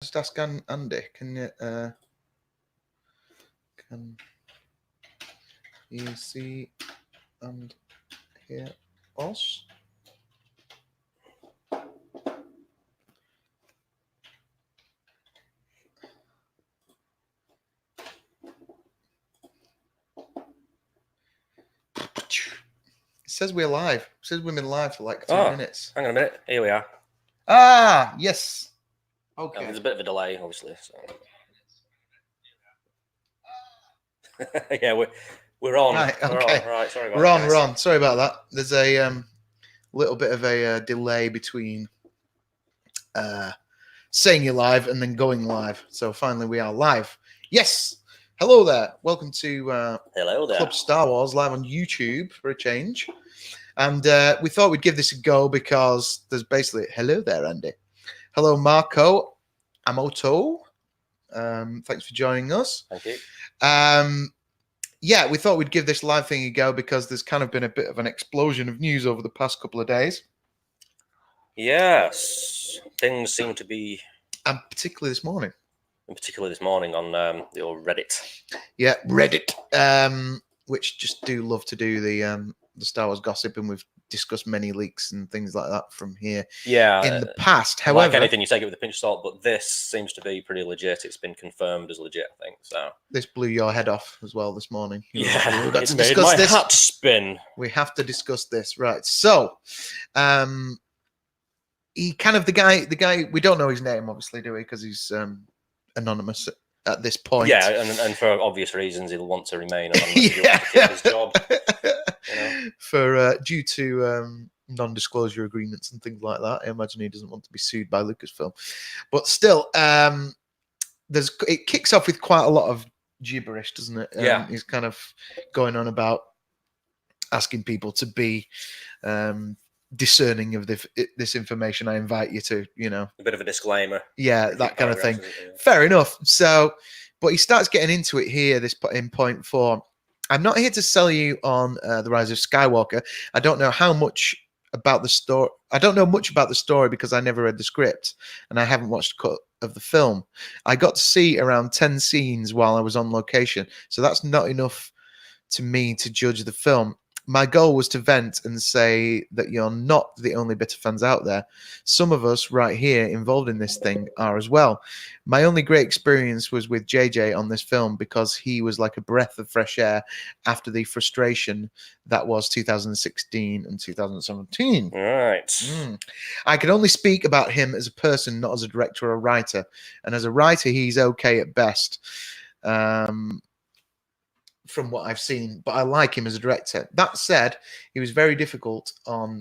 Just ask Andy. Can you see and hear us? It says we're live. It says we've been live for like 2 minutes. Hang on a minute. Here we are. Ah, yes. Okay. There's a bit of a delay, obviously. So. Yeah, we're on. Right, okay. We're on. Right, sorry about that. We're on. Sorry about that. There's a little bit of a delay between saying you're live and then going live. So finally we are live. Yes. Hello there. Welcome to Hello there. Club Star Wars live on YouTube for a change. And we thought we'd give this a go because there's basically... Hello there, Andy. Hello, Marco Amoto. Thanks for joining us. Thank you. Yeah, we thought we'd give this live thing a go because there's kind of been a bit of an explosion of news over the past couple of days. Yes, things seem to be... And particularly this morning. On the old Reddit. Yeah, Reddit, which just do love to do the Star Wars gossip, and we've discussed many leaks and things like that from here in the past. However, like anything, you take it with a pinch of salt, but this seems to be pretty legit. It's been confirmed as legit, I think. So this blew your head off as well this morning. Yeah, we've got it to made discuss my this. hat spin. We have to discuss this, right? So, he kind of the guy. We don't know his name, obviously, do we? Because he's anonymous at this point. Yeah, and for obvious reasons, he'll want to remain anonymous. Yeah. To keep his job. For due to non-disclosure agreements and things like that. I imagine he doesn't want to be sued by Lucasfilm, but still, it kicks off with quite a lot of gibberish, doesn't it? Yeah, he's kind of going on about asking people to be discerning of this information. I invite you to, a bit of a disclaimer. Yeah, that kind of thing. Fair enough. So, but he starts getting into it here. In point 4. I'm not here to sell you on The Rise of Skywalker. I don't know much about the story. I don't know much about the story because I never read the script and I haven't watched a cut of the film. I got to see around 10 scenes while I was on location, so that's not enough to me to judge the film. My goal was to vent and say that you're not the only bitter fans out there. Some of us right here involved in this thing are as well. My only great experience was with JJ on this film because he was like a breath of fresh air after the frustration that was 2016 and 2017. Right. I can only speak about him as a person, not as a director or a writer. And as a writer, he's okay at best. From what I've seen, but I like him as a director. That said, he was very difficult on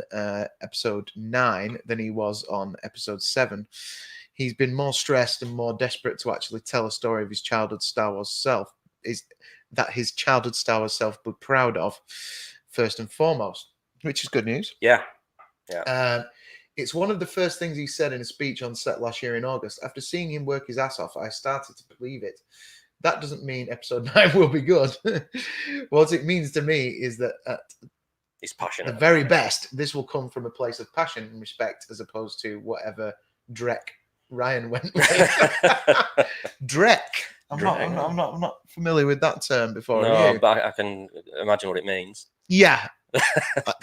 episode 9 than he was on episode 7. He's been more stressed and more desperate to actually tell a story of his childhood Star Wars self. Is that his childhood Star Wars self be proud of, first and foremost, which is good news. Yeah. It's one of the first things he said in a speech on set last year in August. After seeing him work his ass off, I started to believe it. That doesn't mean episode 9 will be good. What it means to me is that he's passionate. The very best, this will come from a place of passion and respect, as opposed to whatever Drek Ryan went with. Drek. I'm not familiar with that term before. No, but I can imagine what it means. Yeah.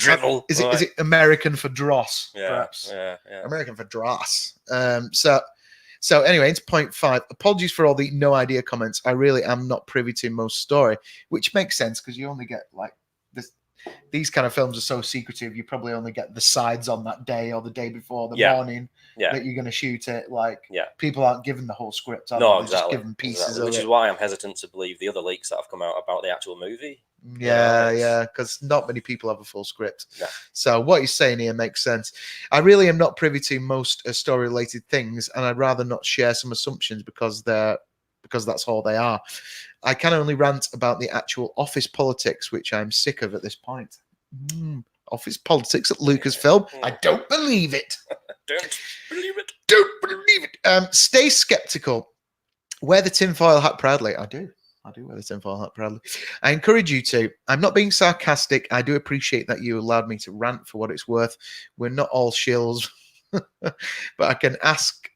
Drivel. Is it American for dross? Yeah, perhaps. Yeah. American for dross. So anyway, it's point 5. Apologies for all the no idea comments. I really am not privy to most story, which makes sense because you only get like this. These kind of films are so secretive. You probably only get the sides on that day or the day before the morning that you're going to shoot it. Like people aren't given the whole script. No, exactly. Just given pieces of which is why I'm hesitant to believe the other leaks that have come out about the actual movie. Yeah, because not many people have a full script. Yeah. So what he's saying here makes sense. I really am not privy to most story-related things, and I'd rather not share some assumptions because that's all they are. I can only rant about the actual office politics, which I'm sick of at this point. Office politics at Lucasfilm. I don't believe it. Don't believe it. Don't believe it. Stay skeptical. Wear the tinfoil hat proudly. I do wear the tinfoil hat proudly. I encourage you to. I'm not being sarcastic. I do appreciate that you allowed me to rant for what it's worth. We're not all shills. But I can ask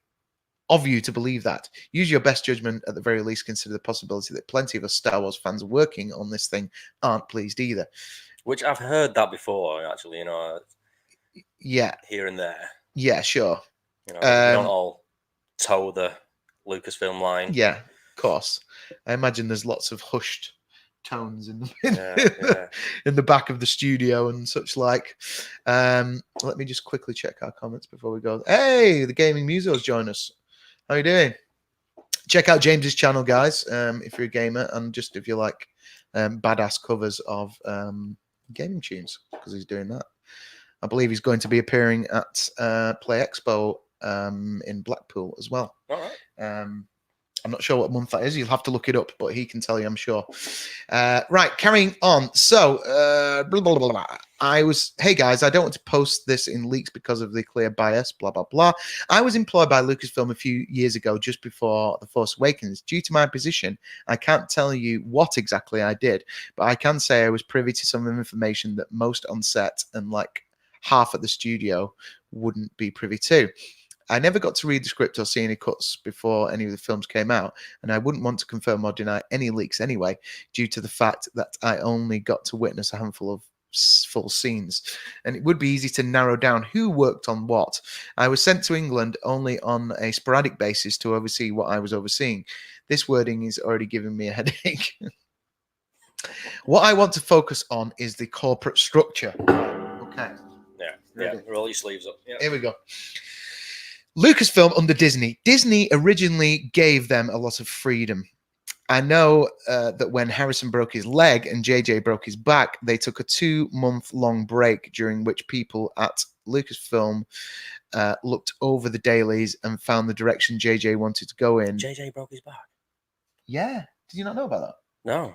of you to believe that. Use your best judgment. At the very least, consider the possibility that plenty of us Star Wars fans working on this thing aren't pleased either. Which I've heard that before, actually, Yeah. here and there. Yeah, sure. We don't all toe the Lucasfilm line. Yeah, of course. I imagine there's lots of hushed tones in the back of the studio and such like. Let me just quickly check our comments before we go. Hey, the Gaming Muso's joined us. How you doing? Check out James's channel, guys, if you're a gamer, and just if you like badass covers of gaming tunes, because he's doing that. I believe he's going to be appearing at Play Expo in Blackpool as well. All right. I'm not sure what month that is. You'll have to look it up, but he can tell you, I'm sure. Right, carrying on. So, blah, blah, blah, blah. Hey guys, I don't want to post this in leaks because of the clear bias, blah, blah, blah. I was employed by Lucasfilm a few years ago, just before The Force Awakens. Due to my position, I can't tell you what exactly I did, but I can say I was privy to some information that most on set and like half at the studio wouldn't be privy to. I never got to read the script or see any cuts before any of the films came out, and I wouldn't want to confirm or deny any leaks anyway, due to the fact that I only got to witness a handful of full scenes, and it would be easy to narrow down who worked on what. I was sent to England only on a sporadic basis to oversee what I was overseeing. This wording is already giving me a headache. What I want to focus on is the corporate structure. Okay. Yeah. Roll your sleeves up. Yeah. Here we go. Lucasfilm under Disney. Disney originally gave them a lot of freedom. I know that when Harrison broke his leg and JJ broke his back, they took a 2-month-long break during which people at Lucasfilm looked over the dailies and found the direction JJ wanted to go in. JJ broke his back? Yeah. Did you not know about that? No.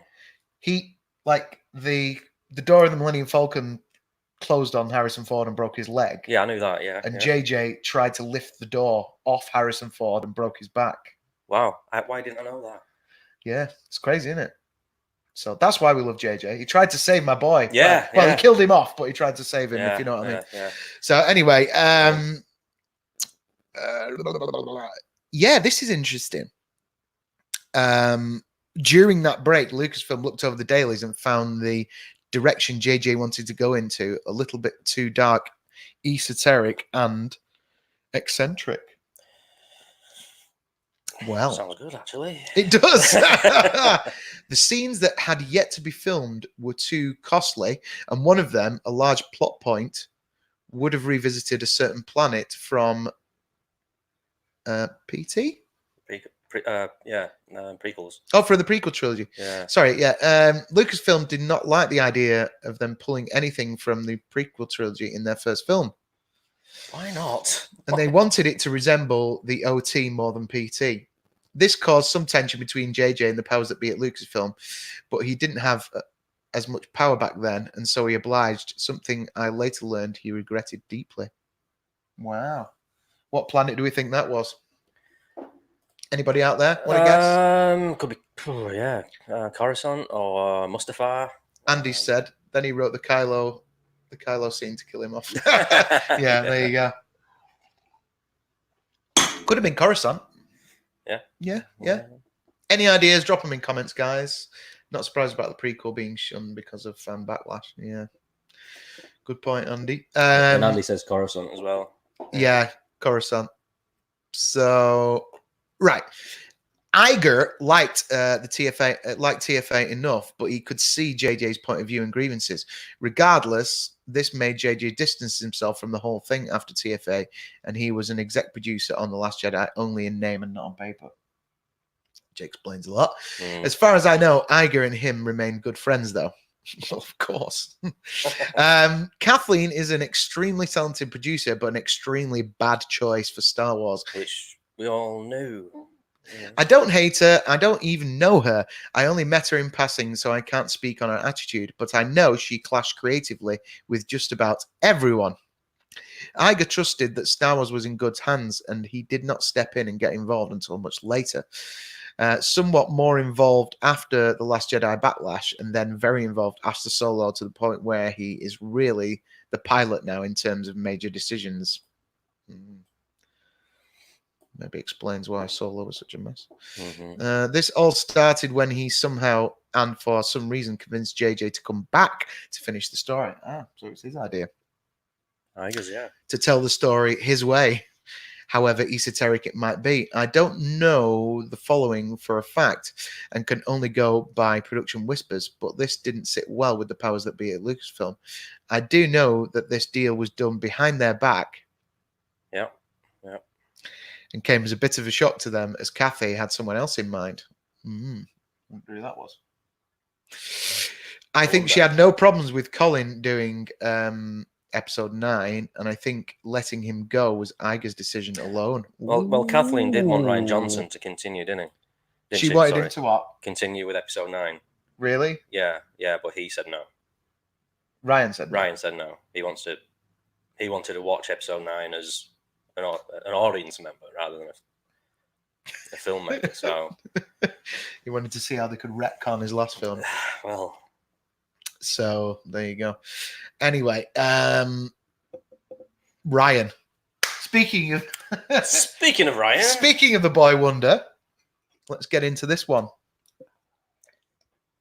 He, like, the door of the Millennium Falcon closed on Harrison Ford and broke his leg. Yeah, I knew that, yeah. And JJ tried to lift the door off Harrison Ford and broke his back. Wow. Why didn't I know that? Yeah, it's crazy, isn't it? So that's why we love JJ. He tried to save my boy. Yeah. Well, he killed him off, but he tried to save him, if you know what I mean. Yeah. So anyway, yeah, this is interesting. During that break, Lucasfilm looked over the dailies and found the direction JJ wanted to go into a little bit too dark, esoteric, and eccentric. Well, sounds good, actually. It does. The scenes that had yet to be filmed were too costly, and one of them, a large plot point, would have revisited a certain planet from PT? Prequels. Oh, for the prequel trilogy. Yeah. Sorry, yeah. Lucasfilm did not like the idea of them pulling anything from the prequel trilogy in their first film. Why not? And they wanted it to resemble the OT more than PT. This caused some tension between JJ and the powers that be at Lucasfilm, but he didn't have as much power back then, and so he obliged, something I later learned he regretted deeply. Wow. What planet do we think that was? Anybody out there want to guess? Could be, Coruscant or Mustafar. Andy said. Then he wrote the Kylo scene to kill him off. Yeah, there you go. Could have been Coruscant. Yeah. Any ideas? Drop them in comments, guys. Not surprised about the prequel being shunned because of fan backlash. Yeah. Good point, Andy. And Andy says Coruscant as well. Yeah, Coruscant. So, right. Iger liked the TFA enough, but he could see JJ's point of view and grievances. Regardless, this made JJ distance himself from the whole thing after TFA, and he was an exec producer on The Last Jedi only in name and not on paper. Which explains a lot. As far as I know, Iger and him remain good friends, though. Of course. Kathleen is an extremely talented producer, but an extremely bad choice for Star Wars. Which we all knew. Yeah. I don't hate her. I don't even know her. I only met her in passing, so I can't speak on her attitude, but I know she clashed creatively with just about everyone. Iger trusted that Star Wars was in good hands, and he did not step in and get involved until much later. Somewhat more involved after The Last Jedi Backlash, and then very involved after Solo, to the point where he is really the pilot now in terms of major decisions. maybe explains why Solo was such a mess. Mm-hmm. This all started when he somehow and for some reason convinced JJ to come back to finish the story. So it's his idea. I guess, yeah. To tell the story his way, however esoteric it might be. I don't know the following for a fact and can only go by production whispers, but this didn't sit well with the powers that be at Lucasfilm. I do know that this deal was done behind their back. Yeah. And came as a bit of a shock to them as Kathy had someone else in mind. Wonder who that was. I think she had no problems with Colin doing episode 9, and I think letting him go was Iger's decision alone. Well, Kathleen did want Ryan Johnson to continue, didn't he? She wanted him to what? Continue with episode 9. Really? Yeah, but he said no. Ryan said no. Ryan said no. He wanted to watch episode 9 as an audience member rather than a filmmaker. So he wanted to see how they could retcon his last film. Well, so there you go. Anyway, Ryan. Speaking of Ryan, speaking of the boy wonder, let's get into this one.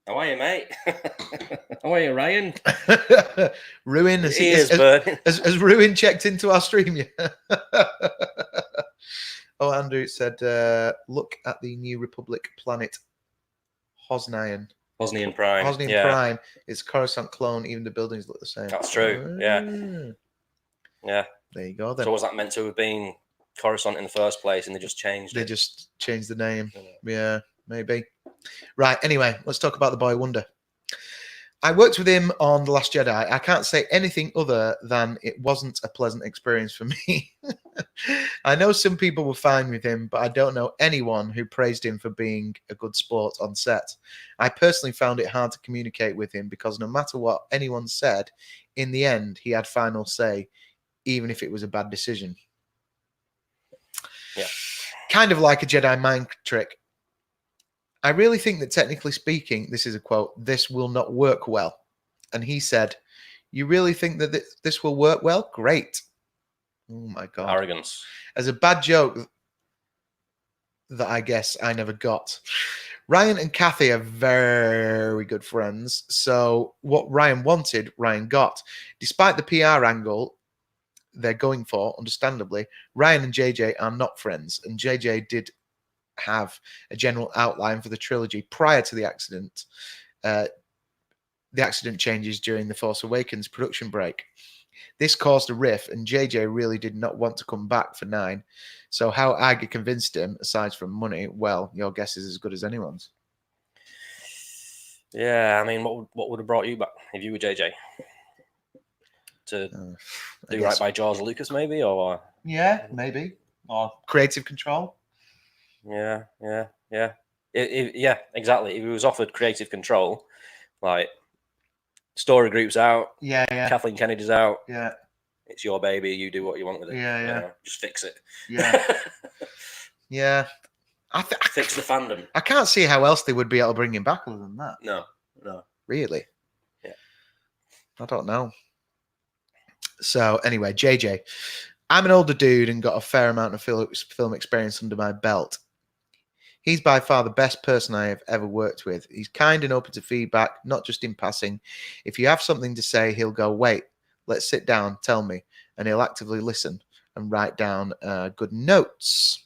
How are you, mate? How are you, Ryan? Ruin has Ruin checked into our stream yet? Oh, Andrew said, look at the New Republic planet Hosnian Prime. Prime. It's a Coruscant clone. Even the buildings look the same. That's true. Yeah. There you go. Then. So was that meant to have been Coruscant in the first place, and they just changed it? They just changed the name. Yeah, maybe. Right. Anyway, let's talk about the boy wonder. I worked with him on The Last Jedi. I can't say anything other than it wasn't a pleasant experience for me. I know some people were fine with him, but I don't know anyone who praised him for being a good sport on set. I personally found it hard to communicate with him because no matter what anyone said, in the end, he had final say, even if it was a bad decision. Yeah. Kind of like a Jedi mind trick. I really think that technically speaking, this is a quote, this will not work well. And he said, you really think that this will work well? Great. Oh my God. Arrogance. As a bad joke that I guess I never got. Ryan and Kathy are very good friends. So what Ryan wanted, Ryan got. Despite the PR angle they're going for, understandably, Ryan and JJ are not friends. And JJ did have a general outline for the trilogy prior to the accident. The accident changes during the Force Awakens production break. This caused a rift, and JJ really did not want to come back for 9. So how Iger convinced him, aside from money, well, your guess is as good as anyone's. Yeah, I mean, what would have brought you back if you were JJ? To do right by George Lucas, maybe? Or yeah, maybe. Or creative control. Yeah. Yeah, exactly. If he was offered creative control, like story group's out, Kathleen Kennedy's out, it's your baby. You do what you want with it. You know, just fix it. Yeah. Fix the fandom. I can't see how else they would be able to bring him back other than that. No. Really? Yeah. I don't know. So anyway, JJ, I'm an older dude and got a fair amount of film experience under my belt. He's by far the best person I have ever worked with. He's kind and open to feedback, not just in passing. If you have something to say, he'll go, wait, let's sit down, tell me. And he'll actively listen and write down good notes.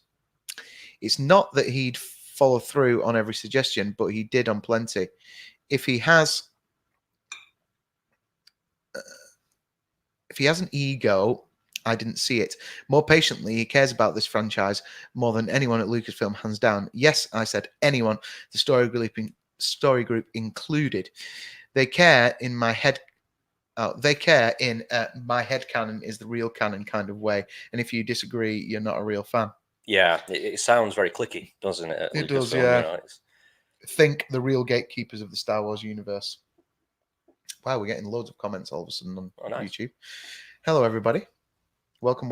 It's not that he'd follow through on every suggestion, but he did on plenty. If he has an ego, I didn't see it. More patiently, he cares about this franchise more than anyone at Lucasfilm, hands down. Yes, I said anyone, the story group included. They care in my head. They care in my head canon is the real canon kind of way. And if you disagree, you're not a real fan. Yeah, it sounds very cliquey, doesn't it? It does, yeah. You know, think the real gatekeepers of the Star Wars universe. Wow, we're getting loads of comments all of a sudden on YouTube. Hello, everybody. Welcome.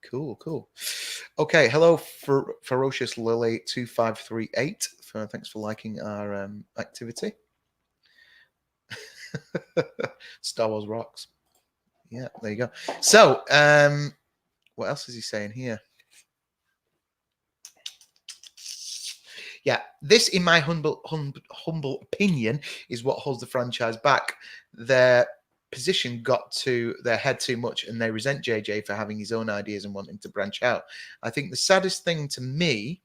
Cool. Okay, hello, Ferocious Lily 2538. Thanks for liking our activity. Star Wars rocks. Yeah, there you go. So, what else is he saying here? Yeah, this, in my humble opinion, is what holds the franchise back. Their position got to their head too much, and they resent JJ for having his own ideas and wanting to branch out. I think the saddest thing to me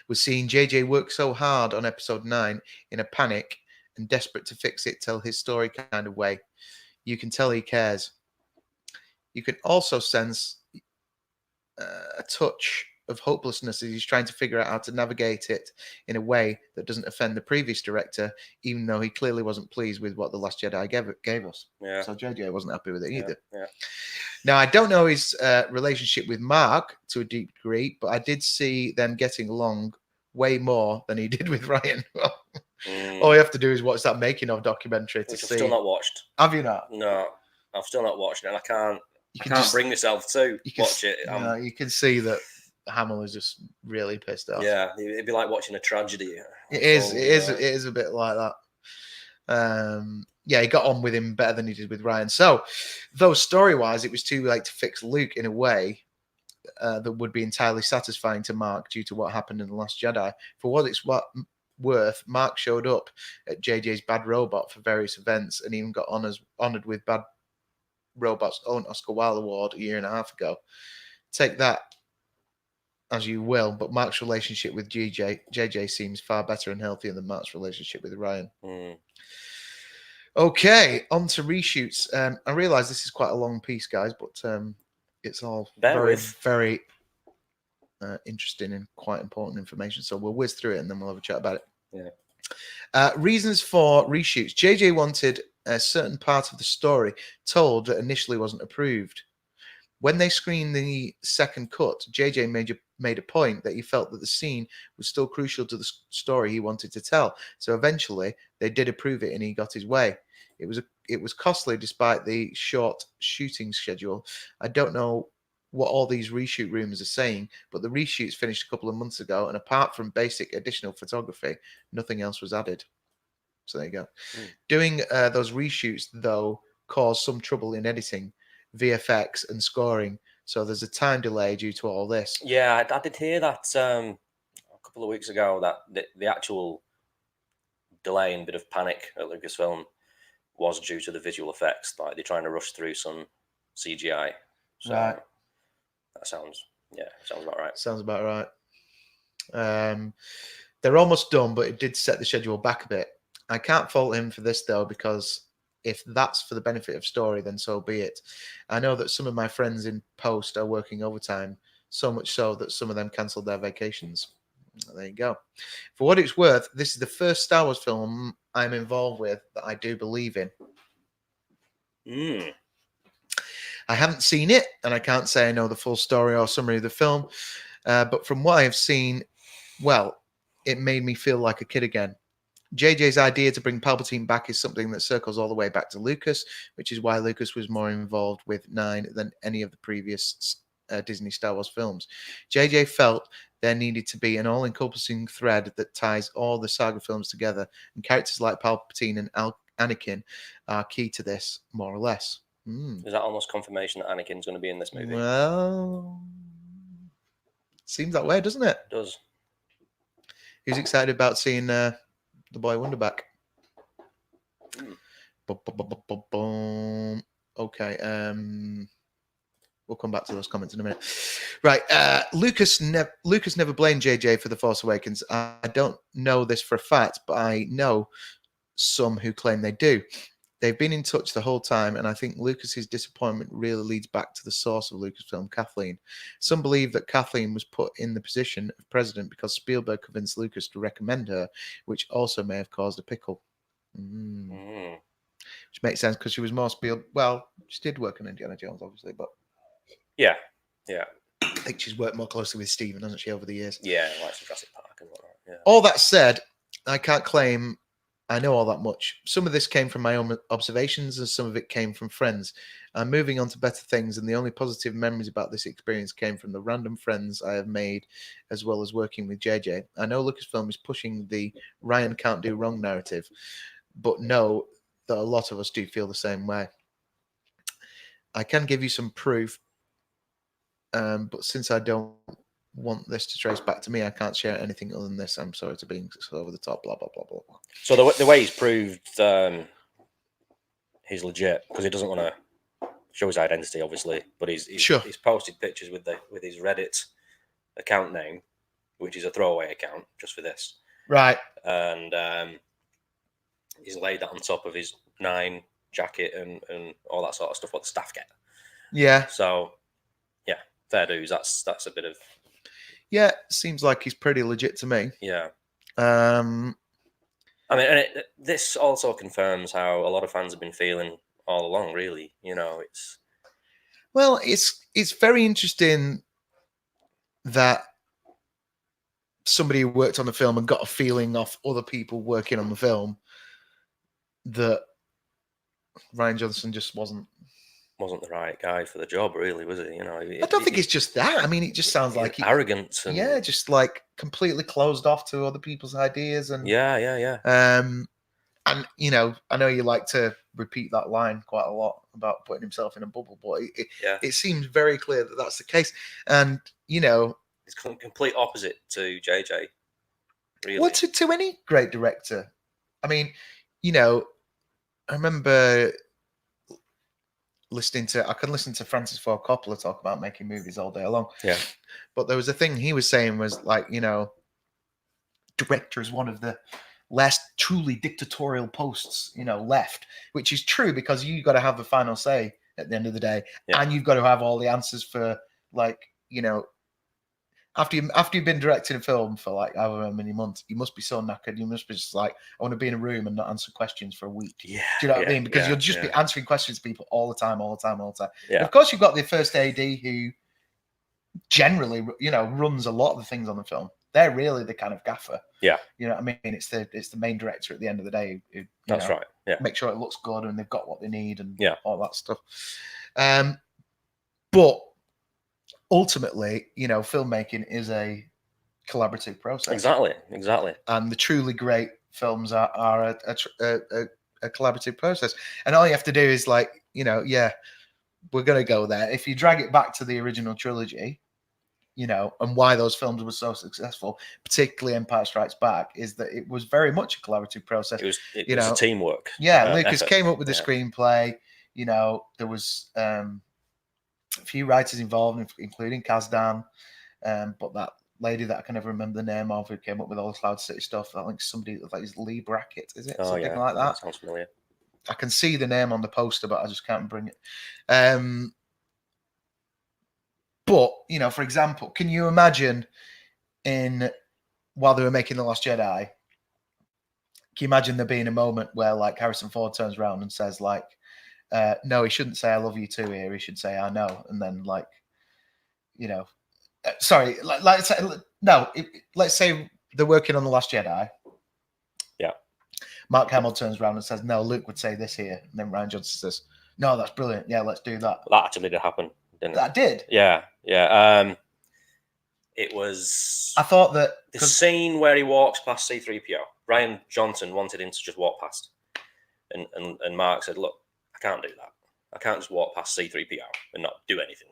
was seeing JJ work so hard on episode 9 in a panic and desperate to fix it, tell his story kind of way. You can tell he cares. You can also sense a touch of hopelessness as he's trying to figure out how to navigate it in a way that doesn't offend the previous director, even though he clearly wasn't pleased with what The Last Jedi gave us. Yeah. So JJ wasn't happy with it either. Yeah. Now, I don't know his relationship with Mark to a deep degree, but I did see them getting along way more than he did with Ryan. All you have to do is watch that making of documentary to Which see. I've still not watched. Have you not? No, I've still not watched it, and I can't bring myself to watch it. You can see that Hamill is just really pissed off. Yeah, it'd be like watching a tragedy. It is a bit like that. Yeah, he got on with him better than he did with Ryan. So, though story-wise, it was too late to fix Luke in a way that would be entirely satisfying to Mark due to what happened in The Last Jedi. For what it's worth, Mark showed up at JJ's Bad Robot for various events and even got honoured with Bad Robot's own Oscar Wilde Award a year and a half ago. Take that as you will, but Mark's relationship with JJ seems far better and healthier than Mark's relationship with Ryan. Okay, on to reshoots. I realise this is quite a long piece, guys, but it's all very interesting and quite important information. So we'll whiz through it and then we'll have a chat about it. Yeah. Reasons for reshoots. JJ wanted a certain part of the story told that initially wasn't approved. When they screened the second cut, JJ made a point that he felt that the scene was still crucial to the story he wanted to tell. So eventually, they did approve it, and he got his way. It was costly despite the short shooting schedule. I don't know what all these reshoot rumors are saying, but the reshoots finished a couple of months ago, and apart from basic additional photography, nothing else was added. So there you go. Doing those reshoots, though, caused some trouble in editing, VFX and scoring, so there's a time delay due to all this. Yeah, I did hear that a couple of weeks ago, that the actual delay and bit of panic at Lucasfilm was due to the visual effects. Like they're trying to rush through some CGI. So right. That sounds about right. Sounds about right. They're almost done, but it did set the schedule back a bit. I can't fault him for this though, because if that's for the benefit of story, then so be it. I know that some of my friends in post are working overtime, so much so that some of them cancelled their vacations. There you go. For what it's worth, this is the first Star Wars film I'm involved with that I do believe in. I haven't seen it, and I can't say I know the full story or summary of the film, but from what I have seen, well, it made me feel like a kid again. JJ's idea to bring Palpatine back is something that circles all the way back to Lucas, which is why Lucas was more involved with 9 than any of the previous Disney Star Wars films. JJ felt there needed to be an all-encompassing thread that ties all the saga films together, and characters like Palpatine and Anakin are key to this, more or less. Is that almost confirmation that Anakin's going to be in this movie? Well, seems that way, doesn't it? It does. Who's excited about seeing the Boy Wonder back? Okay. We'll come back to those comments in a minute. Right. Lucas never blamed JJ for The Force Awakens. I don't know this for a fact, but I know some who claim they do. They've been in touch the whole time, and I think Lucas's disappointment really leads back to the source of Lucasfilm, Kathleen. Some believe that Kathleen was put in the position of president because Spielberg convinced Lucas to recommend her, which also may have caused a pickle. Which makes sense because she was more Spielberg. Well, she did work on Indiana Jones, obviously, but yeah. I think she's worked more closely with Steven, hasn't she, over the years? Yeah, like Jurassic Park and whatnot. Yeah. All that said, I can't claim I know all that much. Some of this came from my own observations and some of it came from friends. I'm moving on to better things, and the only positive memories about this experience came from the random friends I have made, as well as working with JJ. I know Lucasfilm is pushing the Ryan can't do wrong narrative, but know that a lot of us do feel the same way. I can give you some proof, but since I don't want this to trace back to me. I can't share anything other than this. I'm sorry to being so over the top. Blah blah blah blah blah. So the way he's proved he's legit because he doesn't want to show his identity, obviously, but he's posted pictures with his Reddit account name, which is a throwaway account just for this, right? And he's laid that on top of his 9 jacket and all that sort of stuff what the staff get. Yeah. So yeah, fair dues. That's a bit of seems like he's pretty legit to me. Yeah. I mean, and this also confirms how a lot of fans have been feeling all along. Really, it's very interesting that somebody who worked on the film and got a feeling off other people working on the film that Rian Johnson just wasn't the right guy for the job, really, was it? I don't think it's just that. I mean, it just sounds like arrogance. And, just like completely closed off to other people's ideas. And yeah. And I know you like to repeat that line quite a lot about putting himself in a bubble, but it seems very clear that that's the case. And it's complete opposite to JJ. Really, well, to any great director. I mean, I remember I could listen to Francis Ford Coppola talk about making movies all day long. Yeah. But there was a thing he was saying was like, director is one of the less truly dictatorial posts, left, which is true because you got to have the final say at the end of the day. Yeah. And you've got to have all the answers for after you've been directing a film for like however many months, you must be so knackered. You must be just like, I want to be in a room and not answer questions for a week. Yeah, do you know what I mean? Because you'll just be answering questions to people all the time. Yeah. And of course, you've got the first AD who generally, runs a lot of the things on the film. They're really the kind of gaffer. Yeah. You know what I mean? It's the main director at the end of the day who That's right. Yeah. Make sure it looks good and they've got what they need and all that stuff. But ultimately, filmmaking is a collaborative process. Exactly. And the truly great films are a collaborative process. And all you have to do is like, we're going to go there. If you drag it back to the original trilogy, and why those films were so successful, particularly Empire Strikes Back, is that it was very much a collaborative process. It was teamwork. Yeah, Lucas came up with the screenplay. There was a few writers involved, including Kazdan, but that lady that I can never remember the name of, who came up with all the Cloud City stuff, I think somebody like is Lee Brackett, is it? Something like that. Sounds familiar. I can see the name on the poster, but I just can't bring it. But, for example, can you imagine while they were making The Last Jedi, can you imagine there being a moment where like Harrison Ford turns around and says like, no, he shouldn't say I love you too here. He should say I know. And then like, let's say they're working on The Last Jedi. Yeah. Mark Hamill turns around and says, no, Luke would say this here. And then Rian Johnson says, no, that's brilliant. Yeah, let's do that. That actually did happen, didn't it? That did. Yeah. It was... I thought that... The scene where he walks past C-3PO, Rian Johnson wanted him to just walk past. And Mark said, look, I can't do that. I can't just walk past C-3PO and not do anything.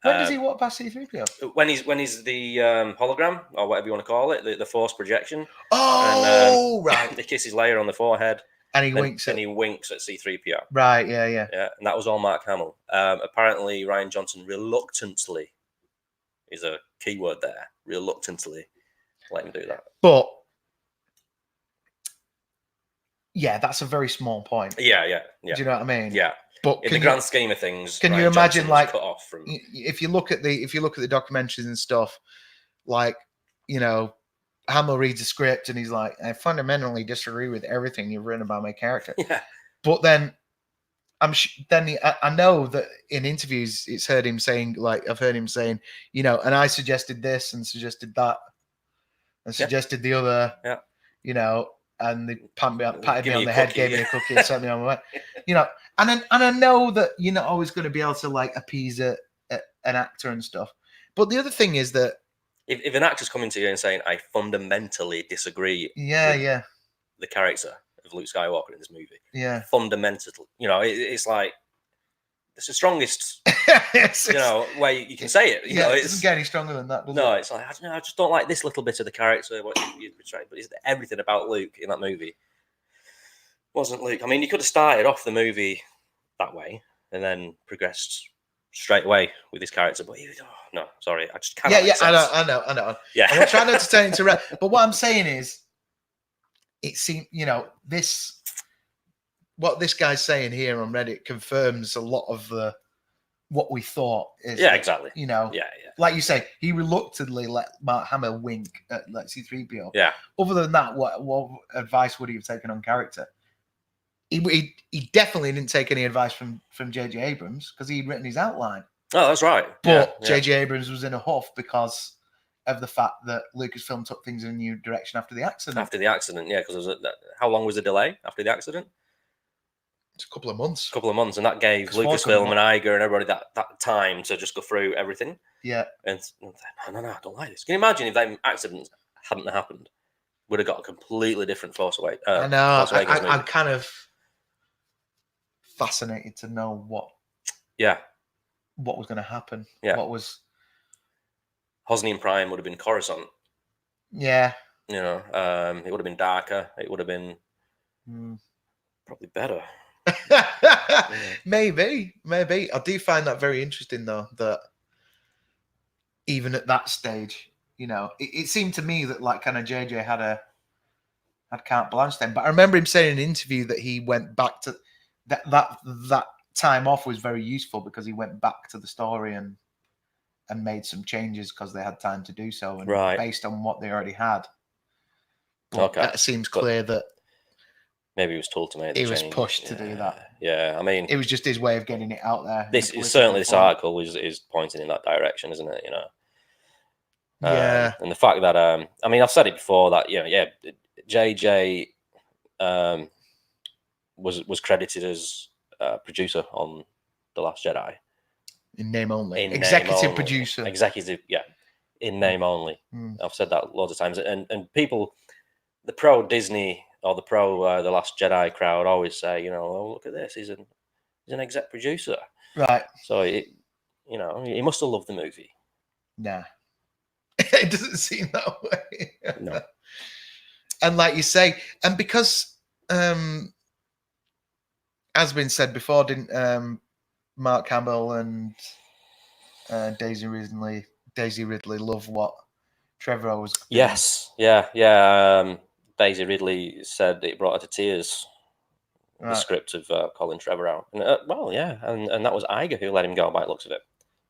When does he walk past C-3PO? When he's the hologram, or whatever you want to call it, the force projection. Oh, and, right. He kisses Leia on the forehead. And he winks at C-3PO. Right, yeah. And that was all Mark Hamill. Apparently, Rian Johnson reluctantly is a key word there. Reluctantly let him do that. But yeah, that's a very small point. Yeah. Do you know what I mean? Yeah. But in the grand scheme of things, can you imagine like cut off from... if you look at the documentaries and stuff, like Hamill reads a script and he's like, I fundamentally disagree with everything you've written about my character. Yeah. But then I know that in interviews it's heard him saying, like, I've heard him saying, and I suggested this and suggested that and suggested the other, and they patted me on the head, gave me a cookie, and sent me on my way. And I know that you're not always going to be able to like appease an actor and stuff. But the other thing is that if an actor's coming to you and saying, I fundamentally disagree with the character of Luke Skywalker in this movie. Yeah. Fundamentally. It's like, it's the strongest, way you can say it. You know, it doesn't get any stronger than that, does it? No, it's like, I just don't like this little bit of the character, what you portrayed. But it's everything about Luke in that movie wasn't Luke. I mean, you could have started off the movie that way and then progressed straight away with this character. But no, sorry, I just cannot accept. I know. Yeah. I'm trying not to turn it into but what I'm saying is, it seems, what this guy's saying here on Reddit confirms a lot of what we thought is. Yeah, exactly. Like you say, he reluctantly let Mark Hamill wink at C-3PO. Yeah. Other than that, what advice would he have taken on character? He definitely didn't take any advice from J.J. Abrams because he'd written his outline. Oh, that's right. But J.J. Abrams was in a huff because of the fact that Lucasfilm took things in a new direction after the accident. After the accident, yeah, because how long was the delay after the accident? It's a couple of months. And that gave Lucasfilm and Iger and everybody that time to just go through everything. Yeah. And no, I don't like this. Can you imagine if that accident hadn't happened? Would have got a completely different Force Awakens. I know. I'm kind of fascinated to know what was going to happen. Yeah. What was Hosnian Prime would have been Coruscant. Yeah. It would have been darker. It would have been probably better. Maybe. I do find that very interesting, though, that even at that stage, it seemed to me that like kind of JJ had carte blanche then. But I remember him saying in an interview that he went back to that time off was very useful because he went back to the story and made some changes because they had time to do so, and based on what they already had. But that seems clear that maybe he was told to make the change. He was pushed to do that. Yeah, I mean, it was just his way of getting it out there. This article is pointing in that direction, isn't it? Yeah. And the fact that I've said it before that JJ was credited as producer on The Last Jedi. In name only. Executive producer. Executive, in name only. I've said that loads of times, and people, the pro Disney or the pro The Last Jedi crowd always say, oh, look at this, he's an exec producer, right? So he must have loved the movie. Nah, it doesn't seem that way. No, and like you say, and because as been said before, didn't Mark Hamill and Daisy Ridley love what Trevorrow was doing? Yes, yeah. Daisy Ridley said it brought her to tears. The script of Colin Trevorrow, and and that was Iger who let him go by the looks of it,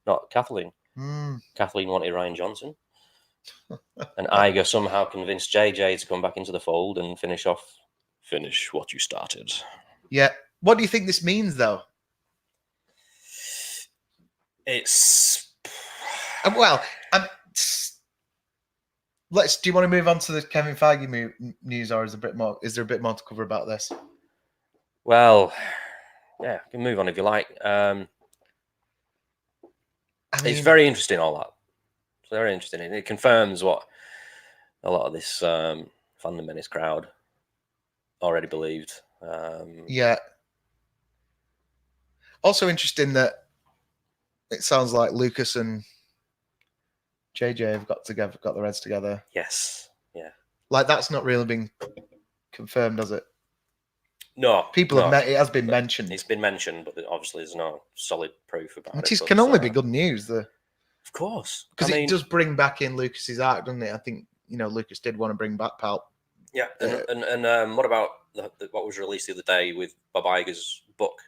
not Kathleen. Kathleen wanted Rian Johnson, and Iger somehow convinced JJ to come back into the fold and finish what you started. Yeah. What do you think this means, though? It's do you want to move on to the Kevin Feige news, or is there a bit more to cover about this? Well, yeah, you can move on if you like. It's very interesting, all that. It's very interesting. It confirms what a lot of this Fandom Menace crowd already believed. Yeah. Also interesting that it sounds like Lucas and JJ have got their heads together. Yes. Yeah. Like, that's not really been confirmed, has it? No. It has been mentioned. It's been mentioned, but obviously there's no solid proof about it. Which can only be good news, though. Of course. Because it does bring back in Lucas's arc, doesn't it? I think, Lucas did want to bring back Palp. Yeah. And what about what was released the other day with Bob Iger's book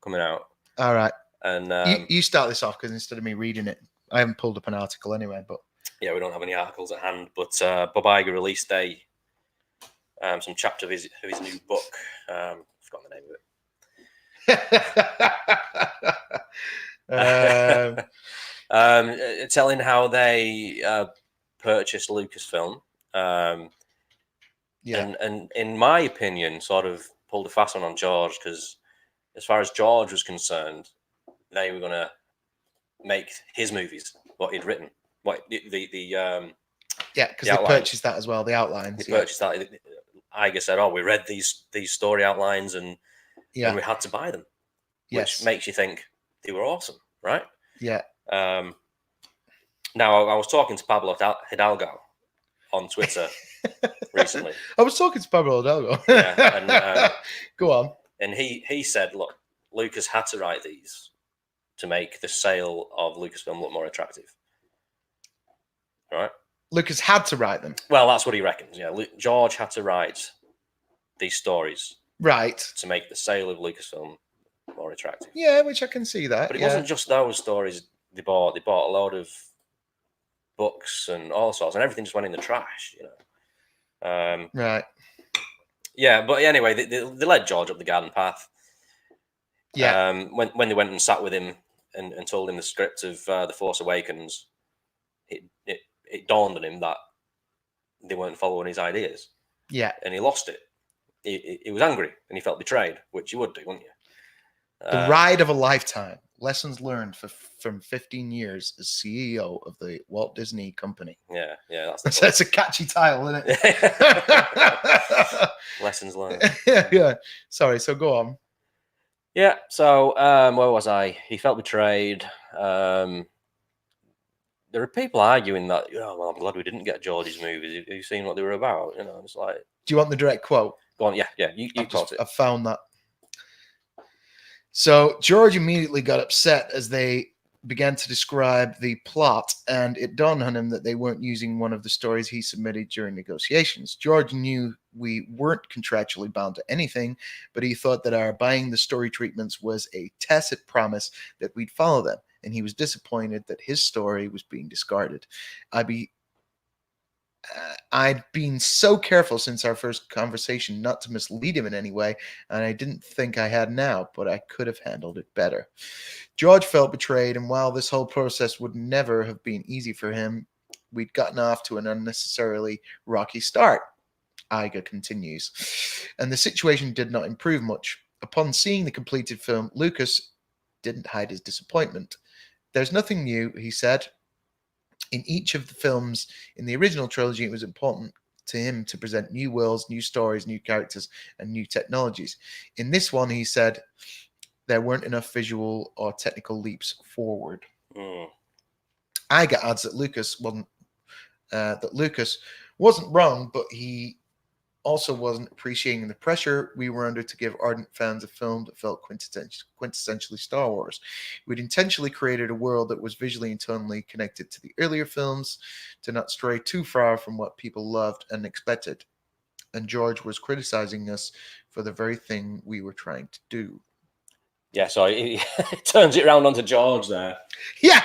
coming out? All right. And you start this off, because instead of me reading it, I haven't pulled up an article anyway. But yeah, we don't have any articles at hand. But Bob Iger released some chapter of his new book. I forgot the name of it. Telling how they purchased Lucasfilm. And in my opinion, sort of pulled a fast one on George, because as far as George was concerned, they were going to make his movies, what he'd written, because they purchased that as well, the outlines. They purchased that. Iger said, "Oh, we read these story outlines and we had to buy them," which makes you think they were awesome, right? Yeah. Now I was talking to Pablo Hidalgo on Twitter recently. I was talking to Pablo Hidalgo. Yeah, and go on. And he said, look, Lucas had to write these to make the sale of Lucasfilm look more attractive. Right? Lucas had to write them. Well, that's what he reckons. Yeah, George had to write these stories, right, to make the sale of Lucasfilm more attractive. Yeah, which I can see that. But it wasn't just those stories they bought. They bought a load of books and all sorts, and everything just went in the trash. Right. Yeah, but anyway, they led George up the garden path. Yeah. When they went and sat with him and told him the script of The Force Awakens, it dawned on him that they weren't following his ideas. Yeah. And he lost it. He was angry and he felt betrayed, which you would do, wouldn't you? The ride of a lifetime. Lessons learned from 15 years as CEO of the Walt Disney Company. Yeah, that's a catchy title, isn't it? Lessons learned. Yeah. Sorry, so go on. Yeah, so where was I? He felt betrayed. There are people arguing that, well, I'm glad we didn't get Geordie's movies. Have you seen what they were about? It's like... Do you want the direct quote? Go on, yeah, you quote it. I found that. So George immediately got upset as they began to describe the plot, and it dawned on him that they weren't using one of the stories he submitted during negotiations. George knew we weren't contractually bound to anything, but he thought that our buying the story treatments was a tacit promise that we'd follow them, and he was disappointed that his story was being discarded. I'd been so careful since our first conversation not to mislead him in any way, and I didn't think I had now, but I could have handled it better. George felt betrayed, and while this whole process would never have been easy for him, we'd gotten off to an unnecessarily rocky start. Iger continues. And the situation did not improve much. Upon seeing the completed film, Lucas didn't hide his disappointment. There's nothing new, he said. In each of the films in the original trilogy, it was important to him to present new worlds, new stories, new characters, and new technologies. In this one, he said, there weren't enough visual or technical leaps forward. Iger adds that Lucas wasn't wrong, but he also wasn't appreciating the pressure we were under to give ardent fans a film that felt quintessentially Star Wars. We'd intentionally created a world that was visually and tonally connected to the earlier films to not stray too far from what people loved and expected. And George was criticizing us for the very thing we were trying to do. Yeah, so he turns it around onto George there. Yeah.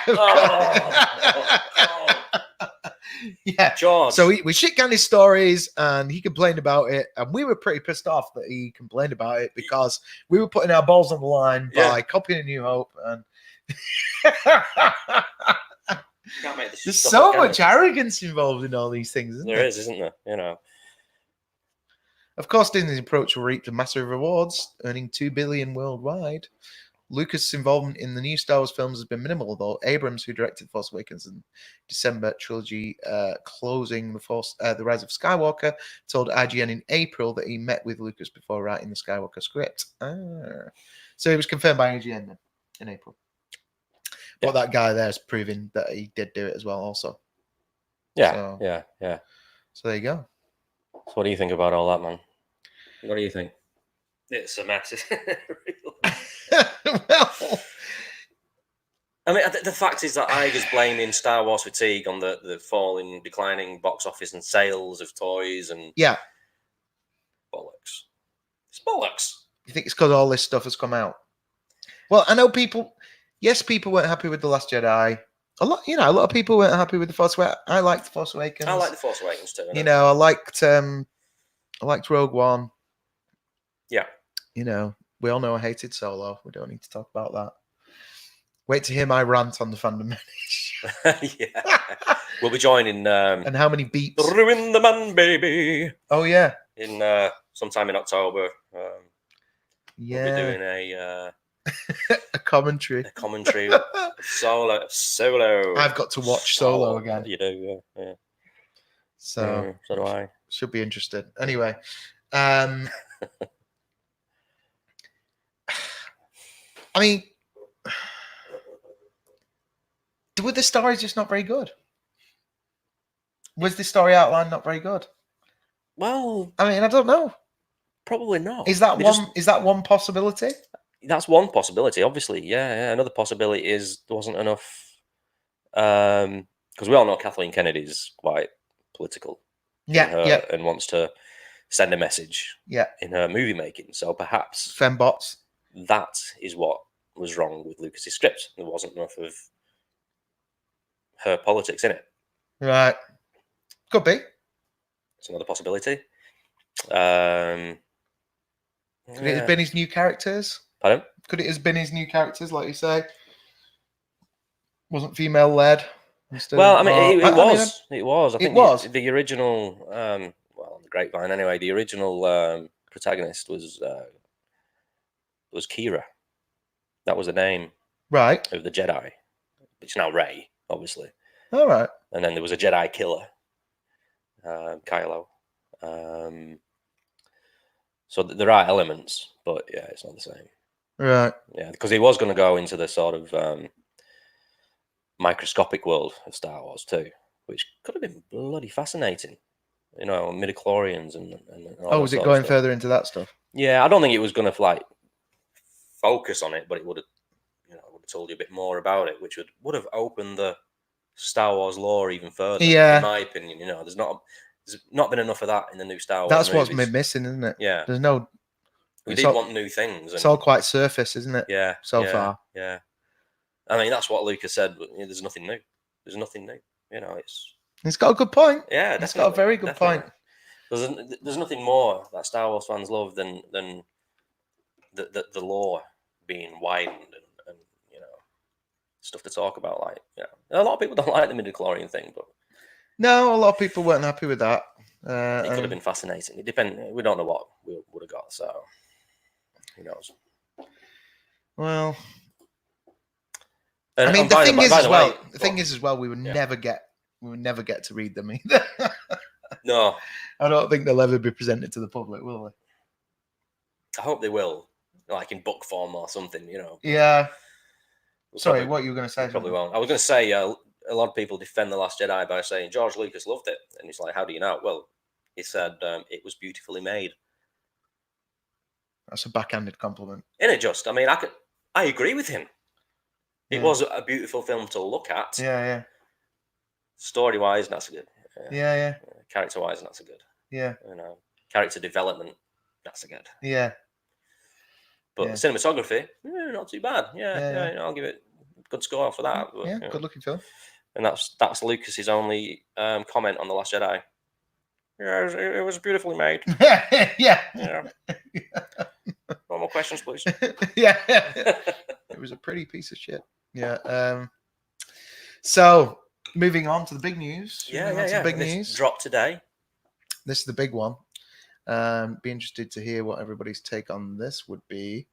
Yeah, George. So we shit-canned his stories, and he complained about it, and we were pretty pissed off that he complained about it because we were putting our balls on the line by copying A New Hope, and there's so much arrogance involved in all these things, isn't there? There is, isn't there? Of course, Disney's approach reaped massive rewards, earning $2 billion worldwide. Lucas' involvement in the new Star Wars films has been minimal, though Abrams, who directed Force Awakens and December trilogy closing The Rise of Skywalker, told IGN in April that he met with Lucas before writing the Skywalker script. So he was confirmed by IGN then in April. But that guy there is proving that he did do it as well also. Yeah. So there you go. So what do you think about all that, man? What do you think? It's a mess. Well, I mean, the fact is that Iger's blaming Star Wars fatigue on the falling, declining box office and sales of toys and bollocks. It's bollocks. You think it's because all this stuff has come out? Well, I know people weren't happy with The Last Jedi. A lot of people weren't happy with The Force Awakens. I liked The Force Awakens. I like The Force Awakens too. I liked Rogue One. Yeah. We all know I hated Solo. We don't need to talk about that. Wait to hear my rant on the fandom. Yeah. We'll be joining. And how many beeps? Ruin the Man, baby. Oh, yeah. In sometime in October. We'll be doing a commentary. A commentary. Solo. I've got to watch Solo again. You do, yeah. So do I. Should be interested. Anyway. I mean, Were the stories just not very good? Was the story outline not very good? Well, I mean, I don't know. Probably not. Is that one possibility? That's one possibility, obviously. Yeah. Another possibility is there wasn't enough. Because we all know Kathleen Kennedy's quite political. And wants to send a message. In her movie making, so perhaps fembots. That is what was wrong with Lucas's script. There wasn't enough of her politics in it. Right. Could be. It's another possibility. Could it have been his new characters? Pardon? Could it have been his new characters, like you say? Wasn't female led. Well, I mean, it was. I think it was. The original, well, on the grapevine anyway, the original protagonist was Kira. That was the name, right, of the Jedi. It's now Rey, obviously. All right. And then there was a Jedi killer, Kylo. So there are elements, but yeah, it's not the same. Right. Yeah, because he was going to go into the sort of microscopic world of Star Wars too, which could have been bloody fascinating. You know, midichlorians and all was it going further into that stuff? Yeah, I don't think it was going to like focus on it, but it would have, would have told you a bit more about it, which would have opened the Star Wars lore even further. Yeah, in my opinion, there's not been enough of that in the new Star Wars. That's movies. What's been missing, isn't it? Yeah, there's no. We did want new things. It's all quite surface, isn't it? Yeah, so far. Yeah, I mean that's what Lucas said. There's nothing new. There's nothing new. It's got a good point. Yeah, it's got a very good point. There's nothing more that Star Wars fans love than the lore being widened and stuff to talk about. Like, a lot of people don't like the midichlorian thing, but no, a lot of people weren't happy with that. It could have been fascinating. It depends. We don't know what we would have got, so who knows? Well, I mean, the thing is as well, we would never get to read them either. No, I don't think they'll ever be presented to the public, will they? I hope they will, like in book form or something, Yeah. Sorry, what you were going to say? Probably won't. I was going to say a lot of people defend The Last Jedi by saying George Lucas loved it, and he's like, "How do you know?" Well, he said it was beautifully made. That's a backhanded compliment. Isn't it just? I mean, I agree with him. It was a beautiful film to look at. Yeah. Story-wise, not so good. Yeah. Character-wise, not so good. Yeah. Character development, not so good. Yeah. But cinematography, not too bad. Yeah. I'll give it a good score for that. But, good-looking film. And that's Lucas's only comment on The Last Jedi. Yeah, it was beautifully made. Yeah. No more questions, please. Yeah. It was a pretty piece of shit. Yeah. So, moving on to the big news. Yeah. Big news. Dropped today. This is the big one. Be interested to hear what everybody's take on this would be.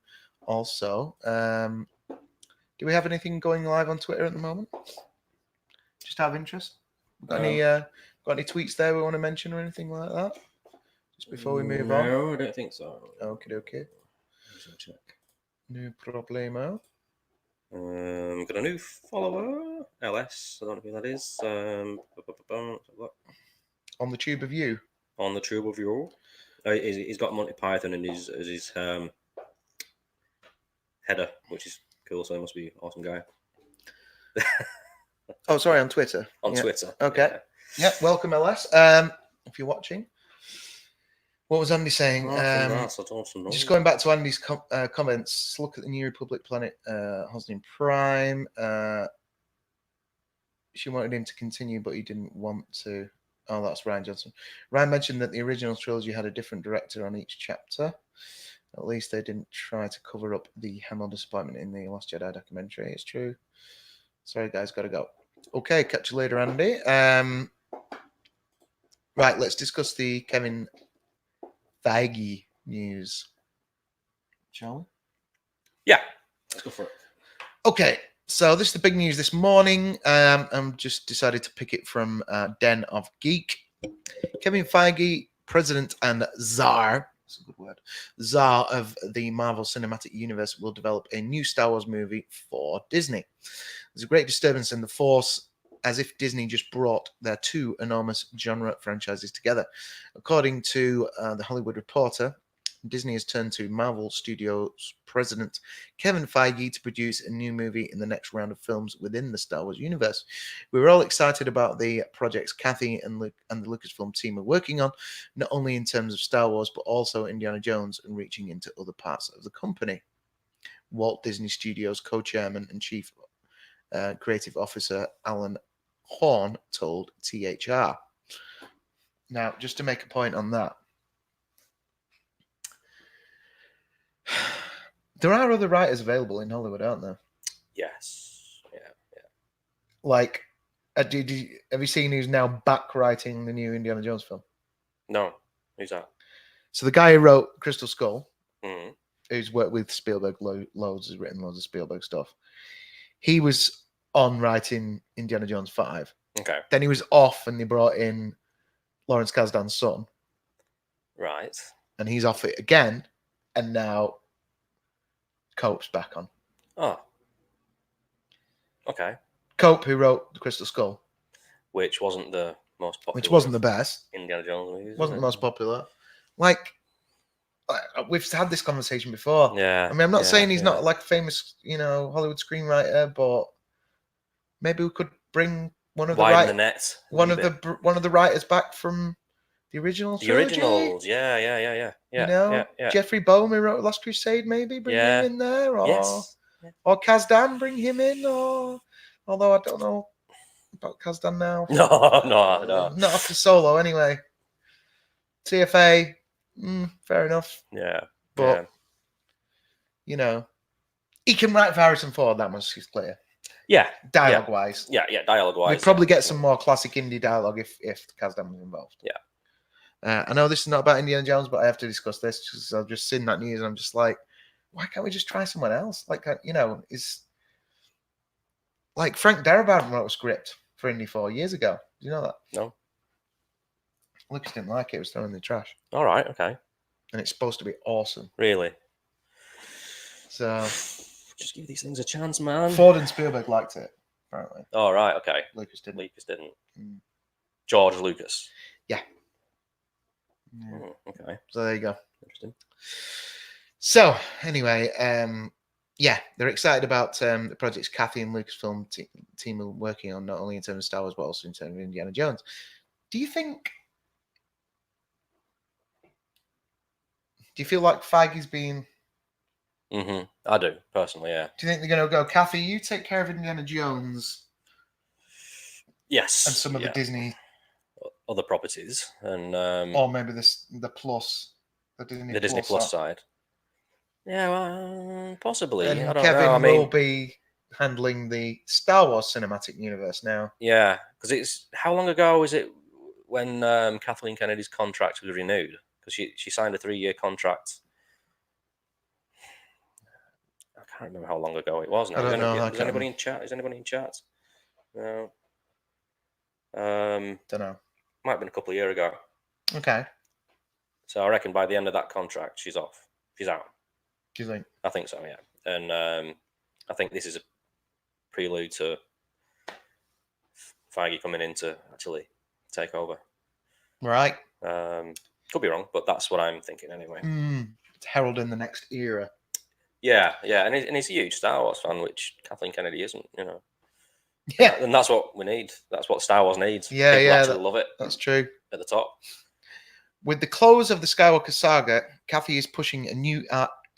Also, do we have anything going live on Twitter at the moment? Just out of interest. Got any tweets there we want to mention or anything like that? Just before we move on. No, I don't think so. Okay. Check. No problemo. Got a new follower, LS. I don't know who that is. On the Tube of You. On the Tube of You. He's got Monty Python in his header, which is cool. So he must be an awesome guy. Oh, sorry, on Twitter. On Twitter. Okay. Yeah. Welcome, LS. If you're watching. What was Andy saying? Just going back to Andy's comments. Look at the New Republic planet, Hosnian Prime. She wanted him to continue, but he didn't want to. Oh, that's Ryan Johnson. Ryan mentioned that the original trilogy had a different director on each chapter. At least they didn't try to cover up the Hamill disappointment in the Last Jedi documentary. It's true. Sorry, guys, got to go. Okay, catch you later, Andy. Right, let's discuss the Kevin Feige news. Shall we? Yeah, let's go for it. Okay, so this is the big news this morning. I'm just decided to pick it from Den of Geek. Kevin Feige, president and czar, It's a good word. Czar of the Marvel Cinematic Universe, will develop a new Star Wars movie for Disney. There's a great disturbance in the Force, as if Disney just brought their two enormous genre franchises together. According to The Hollywood Reporter, Disney has turned to Marvel Studios president Kevin Feige to produce a new movie in the next round of films within the Star Wars universe. We were all excited about the projects Kathy and the Lucasfilm team are working on, not only in terms of Star Wars, but also Indiana Jones and reaching into other parts of the company. Walt Disney Studios co-chairman and chief creative officer Alan Horn told THR. Now, just to make a point on that, there are other writers available in Hollywood, aren't there? Yes. Yeah. Like, have you seen who's now back writing the new Indiana Jones film? No. Who's that? So the guy who wrote Crystal Skull, mm-hmm. who's worked with Spielberg loads, has written loads of Spielberg stuff. He was on writing Indiana Jones 5. Okay. Then he was off and they brought in Lawrence Kasdan's son. Right. And he's off it again. And now Cope's back on. Oh. Okay. Cope, who wrote The Crystal Skull. Which wasn't the most popular. Which wasn't the best. Indiana Jones movies. Wasn't the most popular. Like, we've had this conversation before. Yeah. I mean, I'm not saying he's not like a famous, Hollywood screenwriter, but maybe we could bring one of the writers back from the original trilogy. The originals, yeah. Jeffrey Boehm, who wrote Last Crusade, maybe bring him in there, or Kasdan, bring him in, although I don't know about Kasdan now. No. Not after Solo, anyway. TFA, fair enough. Yeah, but he can write for Harrison Ford. That much is clear. Yeah, dialogue-wise. Yeah, dialogue-wise. We'd probably get some more classic indie dialogue if Kasdan was involved. Yeah. I know this is not about Indiana Jones, but I have to discuss this because I've just seen that news and I'm just like, why can't we just try someone else? Like, is like Frank Darabont wrote a script for Indy 4 years ago. Do you know that? No. Lucas didn't like it. It was thrown in the trash. All right. Okay. And it's supposed to be awesome. Really? So just give these things a chance, man. Ford and Spielberg liked it, apparently. All right. Okay. Lucas didn't. George Lucas. Yeah. Okay. So there you go. Interesting. So anyway, they're excited about the projects Kathy and Lucasfilm team are working on, not only in terms of Star Wars but also in terms of Indiana Jones. Do you feel like Feige's been? I do personally. Yeah. Do you think they're going to go, Kathy? You take care of Indiana Jones. Yes. And some of the Disney. Other properties and or maybe the Disney Plus side. Yeah, well, possibly. And I don't Kevin know. will be handling the Star Wars cinematic universe now. Yeah, because it's how long ago is it when Kathleen Kennedy's contract was renewed? Because she signed a 3-year contract. I can't remember how long ago it was now. I don't know. Is anybody in chat? No. Don't know. Might have been a couple of years ago. Okay. So I reckon by the end of that contract, she's off. She's out. Do you think? I think so, yeah. And I think this is a prelude to Feige coming in to actually take over. Right. Could be wrong, but that's what I'm thinking anyway. It's heralding the next era. Yeah, and he's a huge Star Wars fan, which Kathleen Kennedy isn't, Yeah, and that's what we need. That's what Star Wars needs. Yeah, People actually love it. That's true. At the top. With the close of the Skywalker saga, Kathy is pushing a new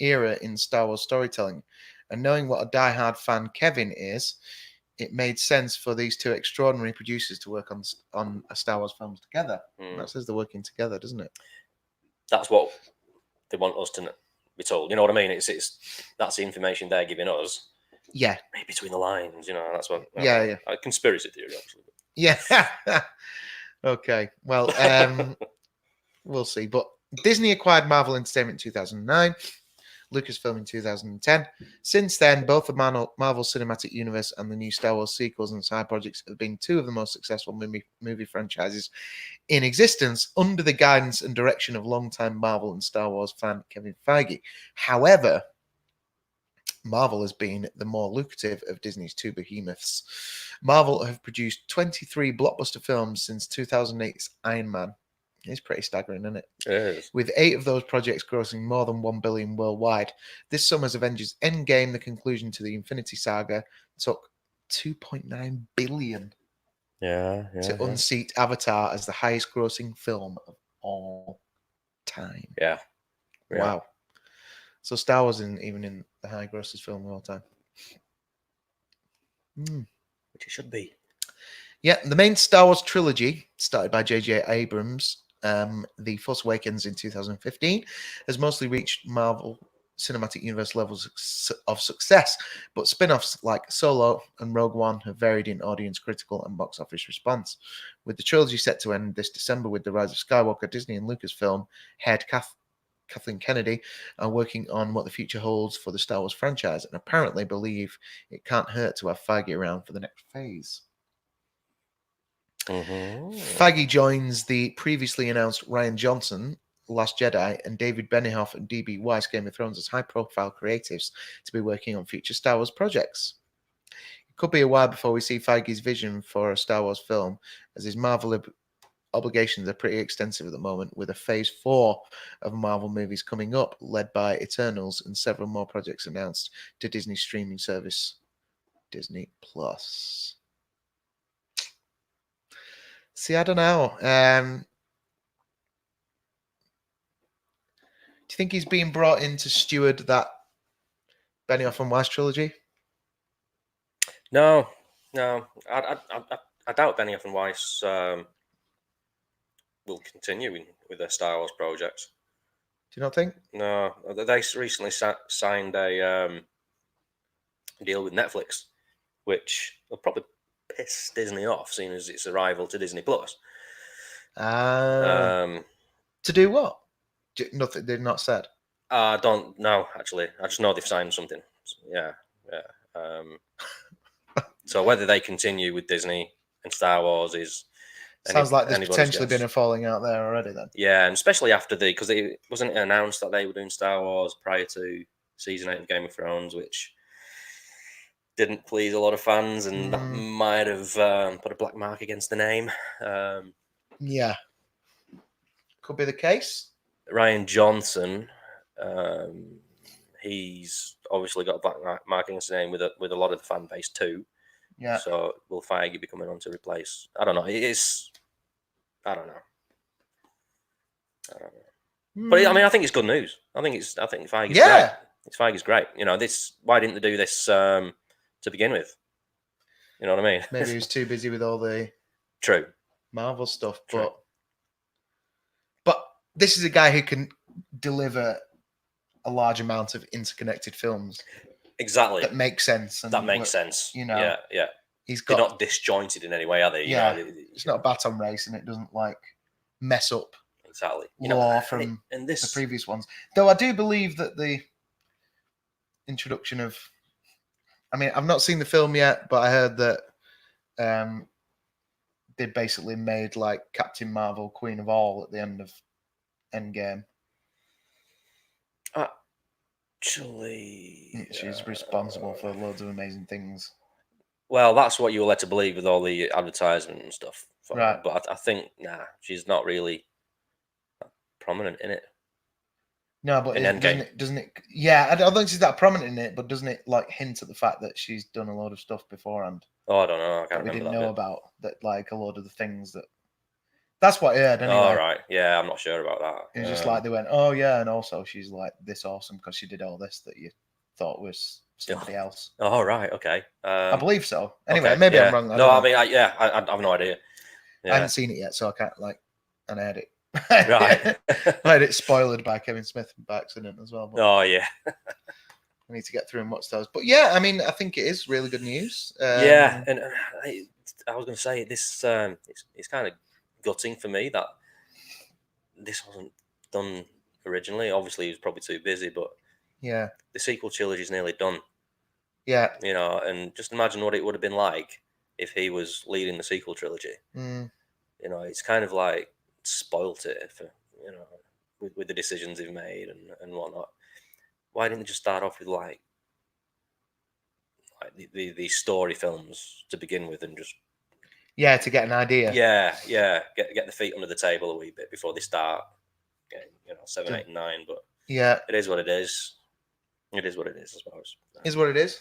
era in Star Wars storytelling, and knowing what a diehard fan Kevin is, it made sense for these two extraordinary producers to work on a Star Wars films together. That says they're working together, doesn't it? That's what they want us to be told. You know what I mean? It's that's the information they're giving us. Yeah. Maybe between the lines, that's what. Yeah. A conspiracy theory, actually. Yeah. Okay. Well, we'll see. But Disney acquired Marvel Entertainment in 2009. Lucasfilm in 2010. Since then, both the Marvel Cinematic Universe and the new Star Wars sequels and side projects have been two of the most successful movie franchises in existence under the guidance and direction of longtime Marvel and Star Wars fan Kevin Feige. However, Marvel has been the more lucrative of Disney's two behemoths. Marvel have produced 23 blockbuster films since 2008's Iron Man. It's pretty staggering, isn't it? It is. With 8 of those projects grossing more than $1 billion worldwide. This summer's Avengers Endgame, the conclusion to the Infinity Saga, took $2.9 billion to unseat Avatar as the highest grossing film of all time. Yeah. Wow. So Star Wars isn't even in the high grossest film of all time. Which it should be. Yeah, the main Star Wars trilogy, started by J.J. Abrams, The Force Awakens in 2015, has mostly reached Marvel Cinematic Universe levels of success, but spin-offs like Solo and Rogue One have varied in audience critical and box office response. With the trilogy set to end this December with The Rise of Skywalker, Disney and Lucasfilm head Kathleen Kennedy are working on what the future holds for the Star Wars franchise and apparently believe it can't hurt to have Feige around for the next phase. Feige joins the previously announced Rian Johnson, Last Jedi, and David Benioff and D.B. Weiss, Game of Thrones, as high-profile creatives to be working on future Star Wars projects. It could be a while before we see Feige's vision for a Star Wars film, as his Marvel obligations are pretty extensive at the moment, with a Phase 4 of Marvel movies coming up, led by Eternals, and several more projects announced to Disney's streaming service, Disney+. See, I don't know. Do you think he's being brought in to steward that Benioff and Weiss trilogy? No. I doubt Benioff and Weiss will continue with their Star Wars projects. Do you not think? No. They recently signed a deal with Netflix, which will probably piss Disney off, seeing as it's a rival to Disney Plus. To do what? Nothing. They've not said. I don't know, actually. I just know they've signed something. Yeah. So whether they continue with Disney and Star Wars is sounds like there's potentially been a falling out there already. Then. Yeah, and especially after because it wasn't announced that they were doing Star Wars prior to season 8 of Game of Thrones, which didn't please a lot of fans, and that might have put a black mark against the name. Yeah, could be the case. Rian Johnson, he's obviously got a black mark against the name with a lot of the fan base too. Yeah. So will Feige be coming on to replace? I don't know. I don't know. But I mean, I think it's good news. I think Feige's great. Feige's great. You know, why didn't they do this to begin with? You know what I mean? Maybe he was too busy with all the true Marvel stuff. But this is a guy who can deliver a large amount of interconnected films. Exactly. That makes sense. And that makes sense. You know. Yeah. They're not disjointed in any way, are they? It's not a baton race, and it doesn't mess up. Exactly. Lore from the previous ones. Though I do believe that the introduction of, I mean, I've not seen the film yet, but I heard that they basically made Captain Marvel Queen of All at the end of Endgame. Actually, she's responsible for loads of amazing things. Well, that's what you were led to believe with all the advertisement and stuff. Right. But I think, she's not really prominent in it. No, but doesn't it? Yeah, I don't think she's that prominent in it, but doesn't it hint at the fact that she's done a lot of stuff beforehand? Oh, I don't know. I can't remember. We didn't know about that. A lot of the things that. That's what I heard. Anyway. Oh, right. Yeah, I'm not sure about that. It was just they went, oh yeah, and also she's this awesome because she did all this that you thought was somebody else. Oh, right. Okay. I believe so. Anyway, maybe I'm wrong. I have no idea. Yeah. I haven't seen it yet, so I can't and I had it. Right. I had it spoiled by Kevin Smith by accident as well. But oh yeah. I need to get through and watch those. But yeah, I mean, I think it is really good news. And I was going to say this. It's kind of gutting for me that this wasn't done originally. Obviously, he was probably too busy, but Yeah. The sequel trilogy is nearly done. Yeah. You know, and just imagine what it would have been like if he was leading the sequel trilogy. Mm. You know, it's kind of like spoilt it for, you know, with the decisions they've made and whatnot. Why didn't they just start off with like the story films to begin with and just to get an idea. Get the feet under the table a wee bit before they start getting, you know, 7, 8, and 9. But it is what it is. It is what it is, I suppose. Is what it is.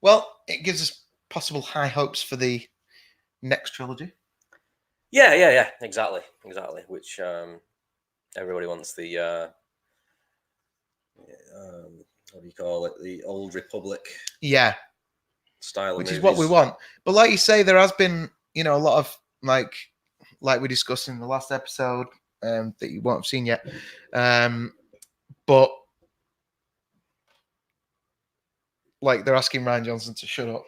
Well, it gives us possible high hopes for the next trilogy. Yeah, exactly. Which everybody wants the what do you call it? The Old Republic. Yeah. Style of which movies. Is what we want. But like you say, there has been, you know, a lot of like we discussed in the last episode that you won't have seen yet. But like they're asking Rian Johnson to shut up.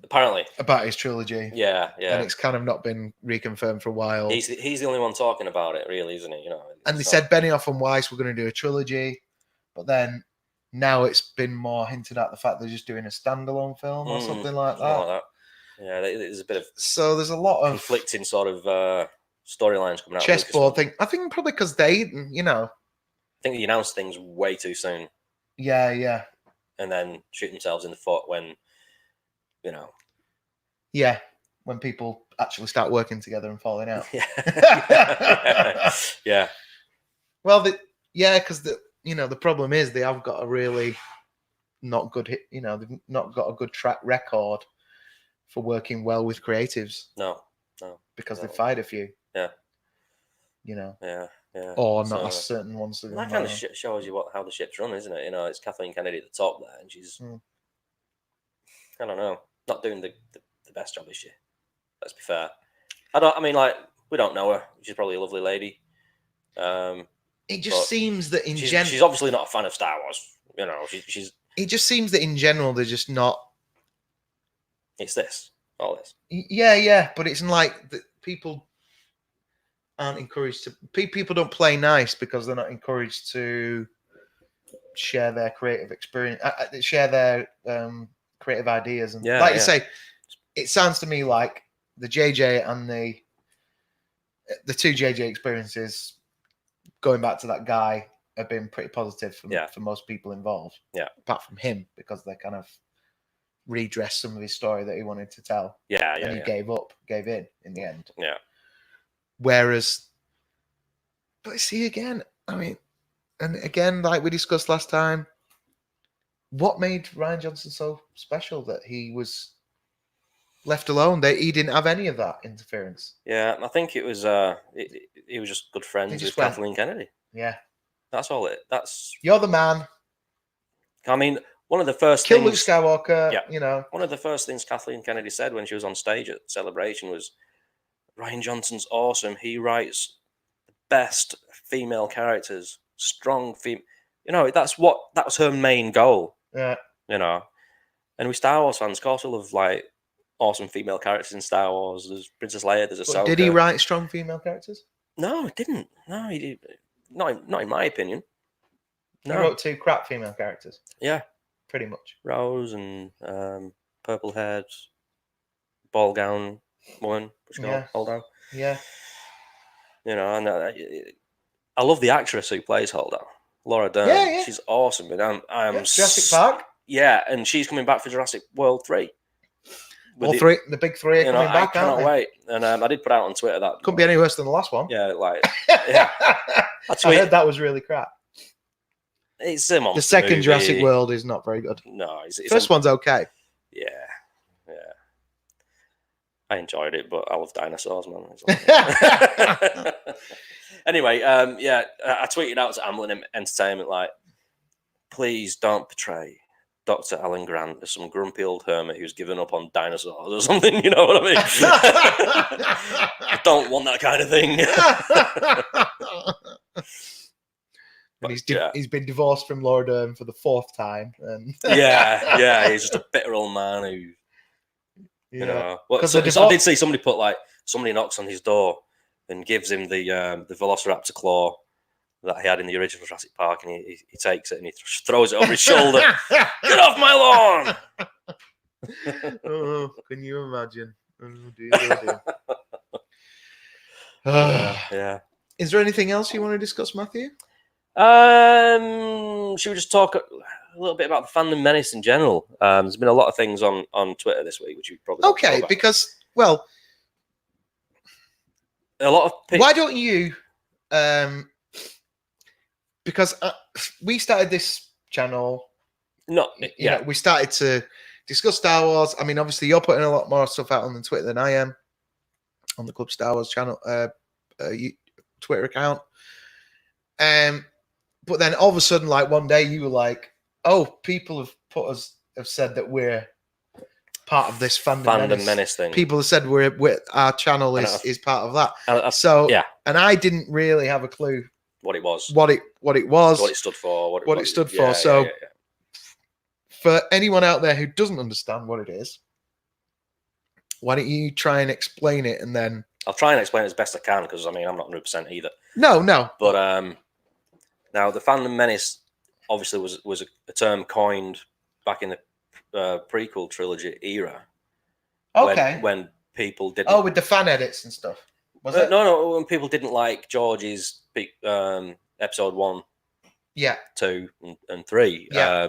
Apparently. About his trilogy. Yeah. And it's kind of not been reconfirmed for a while. He's the only one talking about it, really, isn't he? You know. And they said Benioff and Weiss were going to do a trilogy, but then now it's been more hinted at the fact they're just doing a standalone film or something like that. Yeah, there's a bit of so there's a lot of conflicting sort of storylines coming out. Chessboard thing. I think probably because they, you know, I think they announced things way too soon. Yeah. And then shoot themselves in the foot when, you know. Yeah, when people actually start working together and falling out. Yeah. Well, because the problem is they have got a really not good hit. You know, they've not got a good track record for working well with creatives. No. Because they've fired a few. Yeah. You know. Yeah. Or not a certain ones. That kind of shows you how the ship's run, isn't it? You know, it's Kathleen Kennedy at the top there, and she's, I don't know, not doing the best job, is she? Let's be fair. We don't know her. She's probably a lovely lady. It just seems that in general, she's obviously not a fan of Star Wars. You know, she's. It just seems that in general they're just not. It's all this. Yeah, but it's like that people aren't encouraged to. People don't play nice because they're not encouraged to share their creative experience, share their creative ideas, and you say, it sounds to me like the JJ and the two JJ experiences, going back to that guy, have been pretty positive for most people involved. Yeah, apart from him, because they kind of redressed some of his story that he wanted to tell. And he gave in the end. Yeah. Whereas, but see again, I mean, and again, like we discussed last time, what made Rian Johnson so special that he was left alone? That he didn't have any of that interference. Yeah, I think it was he was just good friends with Kathleen Kennedy. Yeah, that's all. You're the man. I mean, one of the first things Luke Skywalker. Yeah, you know, one of the first things Kathleen Kennedy said when she was on stage at Celebration was, "Rian Johnson's awesome. He writes the best female characters, strong female." You know, that was her main goal. Yeah. You know, and with Star Wars fans, of course, we'll have like awesome female characters in Star Wars. There's Princess Leia. There's Ahsoka. Did he write strong female characters? No, he didn't. No, he did. Not in my opinion. No. He wrote two crap female characters. Yeah, pretty much. Rose and purple haired ball gown woman. Holdo. Yeah. You know, and I love the actress who plays Holdo, Laura Dern. Yeah. She's awesome. And I'm Jurassic Park. Yeah, and she's coming back for Jurassic World 3. The big three are coming back. I cannot wait. And I did put out on Twitter that couldn't be any worse than the last one. Yeah, yeah. I heard that was really crap. It's a monster The second movie. Jurassic World is not very good. No, first one's okay. Yeah. I enjoyed it, but I love dinosaurs, man. Anyway, I tweeted out to Amblin Entertainment like, please don't betray Dr. Alan Grant as some grumpy old hermit who's given up on dinosaurs or something. You know what I mean? I don't want that kind of thing. And he's been divorced from Laura Dern for the 4th time. And he's just a bitter old man who, you know. Well, so I did see somebody put like somebody knocks on his door and gives him the Velociraptor claw that he had in the original Jurassic Park, and he takes it and he throws it over his shoulder. Get off my lawn! Oh, can you imagine? Oh, dear, oh, dear. Yeah. Is there anything else you want to discuss, Matthew? Should we just talk a little bit about the fandom menace in general? There's been a lot of things on Twitter this week, which you probably don't know about. Because, well, a lot of why don't you? Because we started this channel. We started to discuss Star Wars. I mean, obviously, you're putting a lot more stuff out on Twitter than I am on the Club Star Wars channel, Twitter account. But then all of a sudden, like one day, you were like, "Oh, people have said that we're part of this fandom menace thing. People have said our channel is part of that." And I didn't really have a clue what it was, what it stood for, what it stood for. So, for anyone out there who doesn't understand what it is, why don't you try and explain it, and then I'll try and explain it as best I can, because I mean I'm not 100% either. No. But now the fandom menace obviously was a term coined back in the prequel trilogy era. Okay. When people didn't. Oh, with the fan edits and stuff. Was it? No. When people didn't like George's episode 1, 2, and 3. Yeah.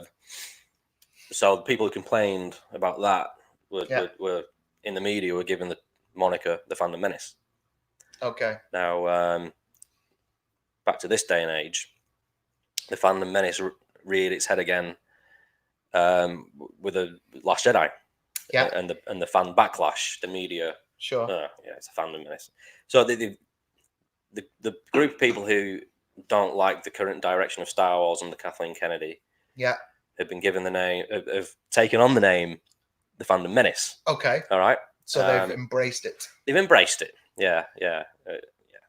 So the people who complained about that were in the media were given the moniker the fandom menace. Okay. Now, back to this day and age, the fandom menace reared its head again with the Last Jedi. Yeah. And the fan backlash, the media. Sure. It's a fandom menace. So the group of people who don't like the current direction of Star Wars under Kathleen Kennedy. Yeah. Have been given the name, have taken on the name, the fandom menace. Okay. All right. So they've embraced it. They've embraced it. Yeah.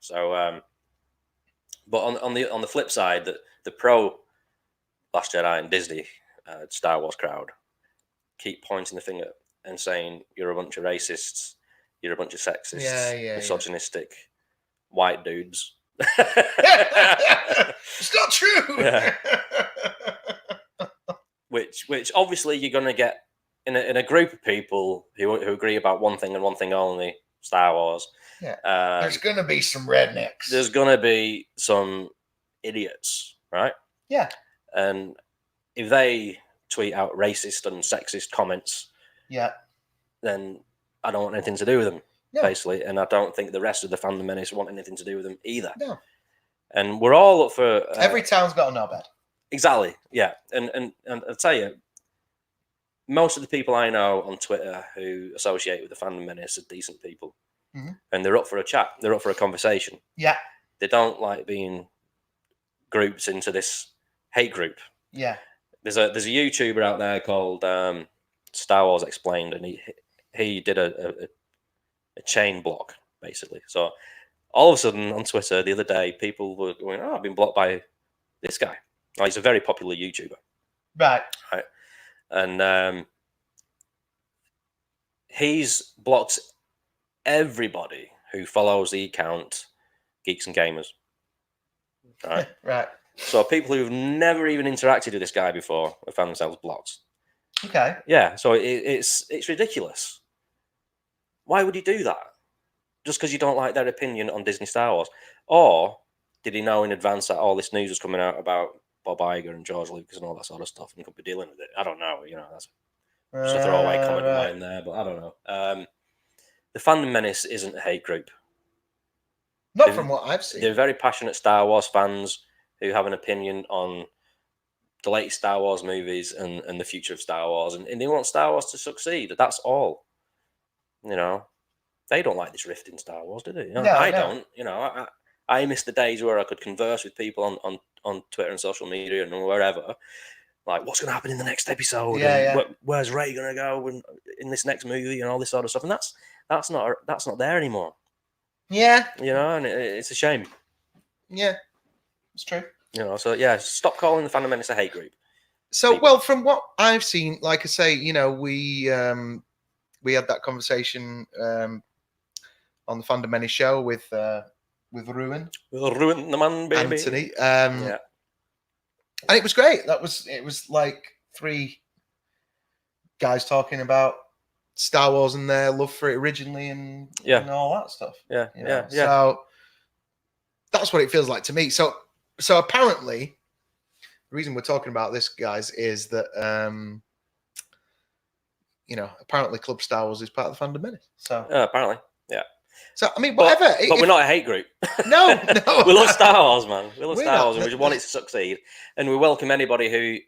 So, but on the flip side, the pro Last Jedi and Disney Star Wars crowd keep pointing the finger and saying you're a bunch of racists, you're a bunch of sexists, misogynistic white dudes. It's not true. Yeah. Which obviously you're going to get in a group of people who agree about one thing and one thing only, Star Wars. Yeah. There's going to be some rednecks. There's going to be some idiots, right? Yeah. And if they tweet out racist and sexist comments, then I don't want anything to do with them, basically. And I don't think the rest of the fandom menace want anything to do with them either. No. And we're all up for... every town's got a knobhead. Exactly, yeah. And I'll tell you, most of the people I know on Twitter who associate with the fandom menace are decent people. Mm-hmm. And they're up for a chat. They're up for a conversation. Yeah. They don't like being grouped into this hate group. Yeah. There's a YouTuber out there called Star Wars Explained, and he did a chain block, basically. So all of a sudden on Twitter the other day, people were going, "Oh, I've been blocked by this guy." Oh, he's a very popular YouTuber. Right. And he's blocked everybody who follows the account Geeks and Gamers. Right. Right. So people who've never even interacted with this guy before have found themselves blocked. Okay. Yeah. So it's ridiculous. Why would he do that? Just because you don't like their opinion on Disney Star Wars? Or did he know in advance that all this news was coming out about Bob Iger and George Lucas and all that sort of stuff, and could be dealing with it? I don't know. That's just a throwaway comment of mine there, but I don't know. The fandom menace isn't a hate group. Not from what I've seen. They're very passionate Star Wars fans who have an opinion on the latest Star Wars movies and the future of Star Wars, and they want Star Wars to succeed. That's all. They don't like this rift in Star Wars, do they? I don't. I miss the days where I could converse with people on Twitter and social media and wherever, like what's going to happen in the next episode, where's Rey going to go in this next movie and all this sort of stuff, and that's not there anymore. Yeah, and it's a shame. Yeah, it's true. So stop calling the fandom menace a hate group. So, well, from what I've seen, like I say, we had that conversation on the Fandom Menace show with with Ruin. Ruin the man, baby. Anthony. And it was great. It was like 3 guys talking about Star Wars and their love for it originally and all that stuff. Yeah. So that's what it feels like to me. So apparently, the reason we're talking about this, guys, is that apparently Club Star Wars is part of the Fandom Menace. So apparently, yeah. So I mean, whatever. But we're not a hate group. No. We love Star Wars, man. We love Star Wars, and we just want it to succeed. And we welcome anybody who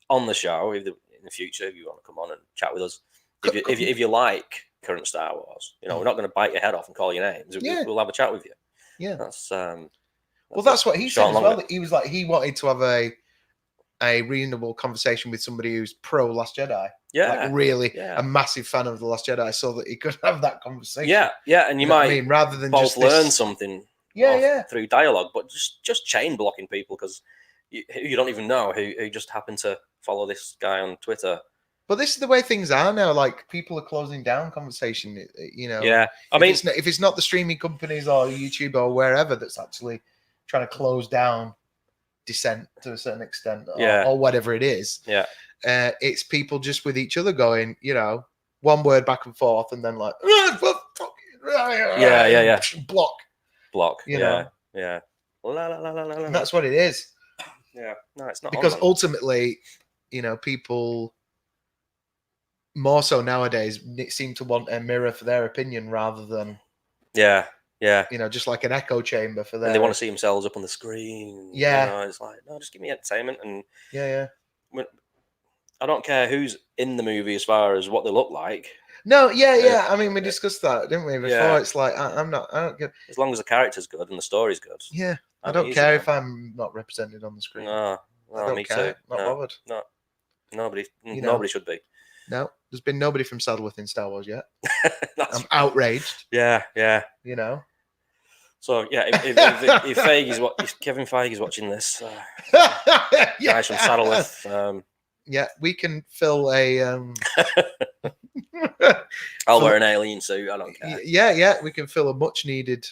on the show in the future, if you want to come on and chat with us. If you like current Star Wars, we're not going to bite your head off and call your names. We'll have a chat with you. Yeah, that's what he said as well. He was like, he wanted to have a reasonable conversation with somebody who's pro Last Jedi. Yeah, like really a massive fan of the Last Jedi, so that he could have that conversation. Yeah, and you might rather than both just learn something. Through dialogue, but just chain blocking people because you don't even know who just happen to follow this guy on Twitter. But this is the way things are now. Like, people are closing down conversation. Yeah, I mean, if it's not the streaming companies or YouTube or wherever that's actually trying to close down dissent to a certain extent, or whatever it is. Yeah, it's people just with each other going, one word back and forth, and then like, block. You know, yeah. And that's what it is. Yeah, no, it's not. Because ultimately, people more so nowadays seem to want a mirror for their opinion rather than just like an echo chamber for them. They want to see themselves up on the screen. It's like, no, just give me entertainment. And I don't care who's in the movie as far as what they look like. No, I mean, we discussed that, didn't we? Before, it's like I don't get, as long as the character's good and the story's good. Yeah, I don't care if I'm not represented on the screen. No, I don't care. Too. Not bothered. No, nobody should be. No, there's been nobody from Saddleworth in Star Wars yet. I'm outraged. Yeah. So if Kevin Feige is watching this, guys from Saddleworth, we can fill a. I'll wear an alien suit. I don't care. Yeah, we can fill a much needed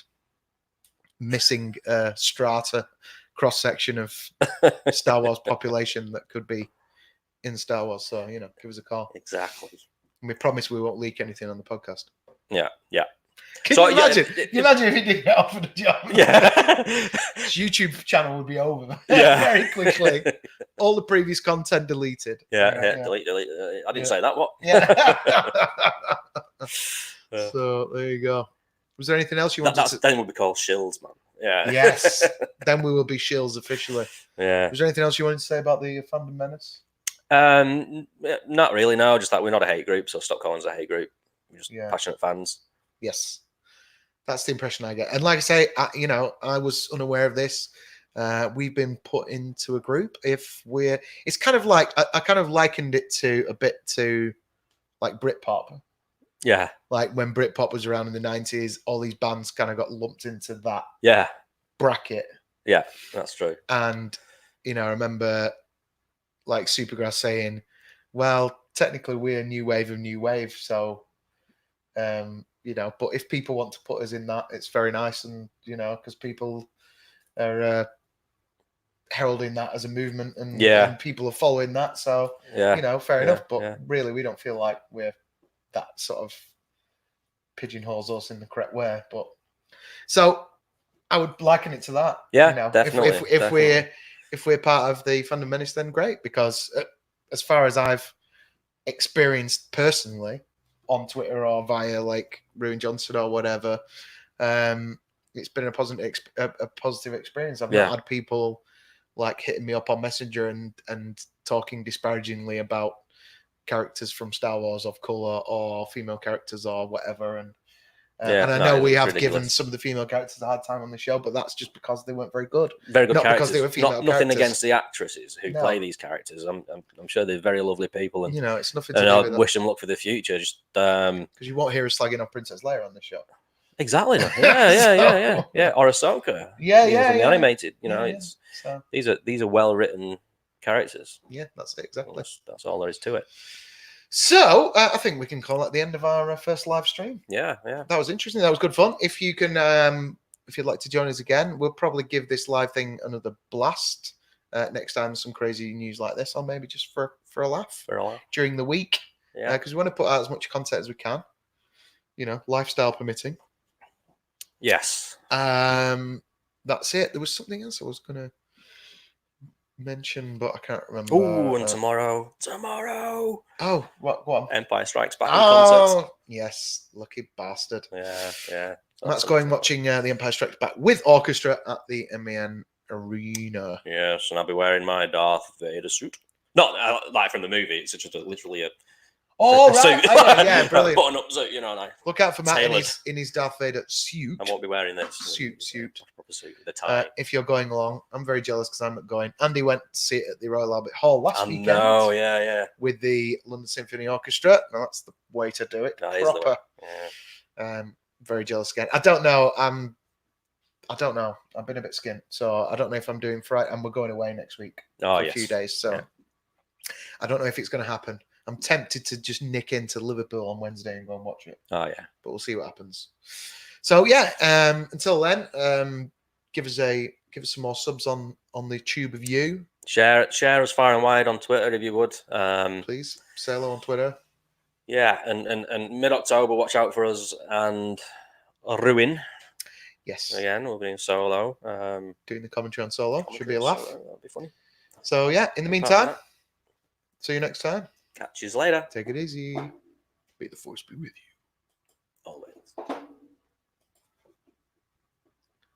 missing strata cross section of Star Wars population that could be in Star Wars. So give us a call. Exactly. And we promise we won't leak anything on the podcast. Yeah. Can you imagine? Can you imagine if he did get offered a job? Yeah. His YouTube channel would be over very quickly. All the previous content deleted. Yeah. Delete. I didn't say that. What? Yeah. So there you go. Was there anything else you wanted to... Then we'll be called shills, man. Yeah. Yes. Then we will be shills officially. Yeah. Was there anything else you wanted to say about the Fandom Menace? Not really, no. Just that we're not a hate group, so stop calling us a hate group. We're just passionate fans. Yes. That's the impression I get. And like I say, I was unaware of this. We've been put into a group. It's kind of like, I kind of likened it a bit to like Britpop. Yeah. Like when Britpop was around in the 90s, all these bands kind of got lumped into that bracket. Yeah, that's true. And, I remember like Supergrass saying, well, technically we're new wave. So, but if people want to put us in that, it's very nice. And, because people are heralding that as a movement and people are following that. So, fair enough. But really, we don't feel like we're that sort of pigeonholes us in the correct way. But so I would liken it to that. Yeah, definitely. If we're part of the Fandom Menace, then great. Because as far as I've experienced personally on Twitter or via like Ruin Johnson or whatever, it's been a positive experience. I've not had people like hitting me up on Messenger and talking disparagingly about characters from Star Wars of color or female characters or whatever. And I know we have given some of the female characters a hard time on the show, but that's just because they weren't very good. Very good not characters. Because they were female nothing against the actresses who play these characters. I'm sure they're very lovely people, and it's nothing to do with I wish them luck for the future. Just because you won't hear us slagging off Princess Leia on the show. Exactly. Yeah. Or Ahsoka. Yeah. The animated. These are well written characters. Yeah, that's it exactly. That's all there is to it. So I think we can call it the end of our first live stream. Yeah. That was interesting. That was good fun. If you can if you'd like to join us again. We'll probably give this live thing another blast next time. Some crazy news like this, or maybe just for a laugh during the week. Yeah, because we want to put out as much content as we can. Lifestyle permitting. Yes. That's it. There was something else I was gonna mention, but I can't remember. Oh, and tomorrow. Oh, what? Go on. Empire Strikes Back in concert. Yes, lucky bastard. Yeah. Matt's going watching the Empire Strikes Back with orchestra at the MEN Arena. Yes, and I'll be wearing my Darth Vader suit. Not like from the movie. It's just literally a. Oh, right. Yeah, brilliant. Button up suit, Look out for Matt in his Darth Vader suit. I won't be wearing this. Suit. Proper suit with a tie. If you're going along, I'm very jealous because I'm not going. Andy went to see it at the Royal Albert Hall last weekend. Oh, yeah. With the London Symphony Orchestra. Now, that's the way to do it. That proper. Yeah. Very jealous again. I don't know. I don't know. I've been a bit skint, so I don't know if I'm doing Friday. And we're going away next week for a few days, so I don't know if it's going to happen. I'm tempted to just nick into Liverpool on Wednesday and go and watch it. Oh yeah, but we'll see what happens. So until then, give us some more subs on the Tube of You. Share us far and wide on Twitter if you would. Please say hello on Twitter. Yeah, and mid-October, watch out for us and Ruin. Yes. Again, we'll be in Solo. Doing the commentary on Solo. Should be a laugh. That'll be funny. So in the meantime, see you next time. Catch you later. Take it easy. May the force be with you.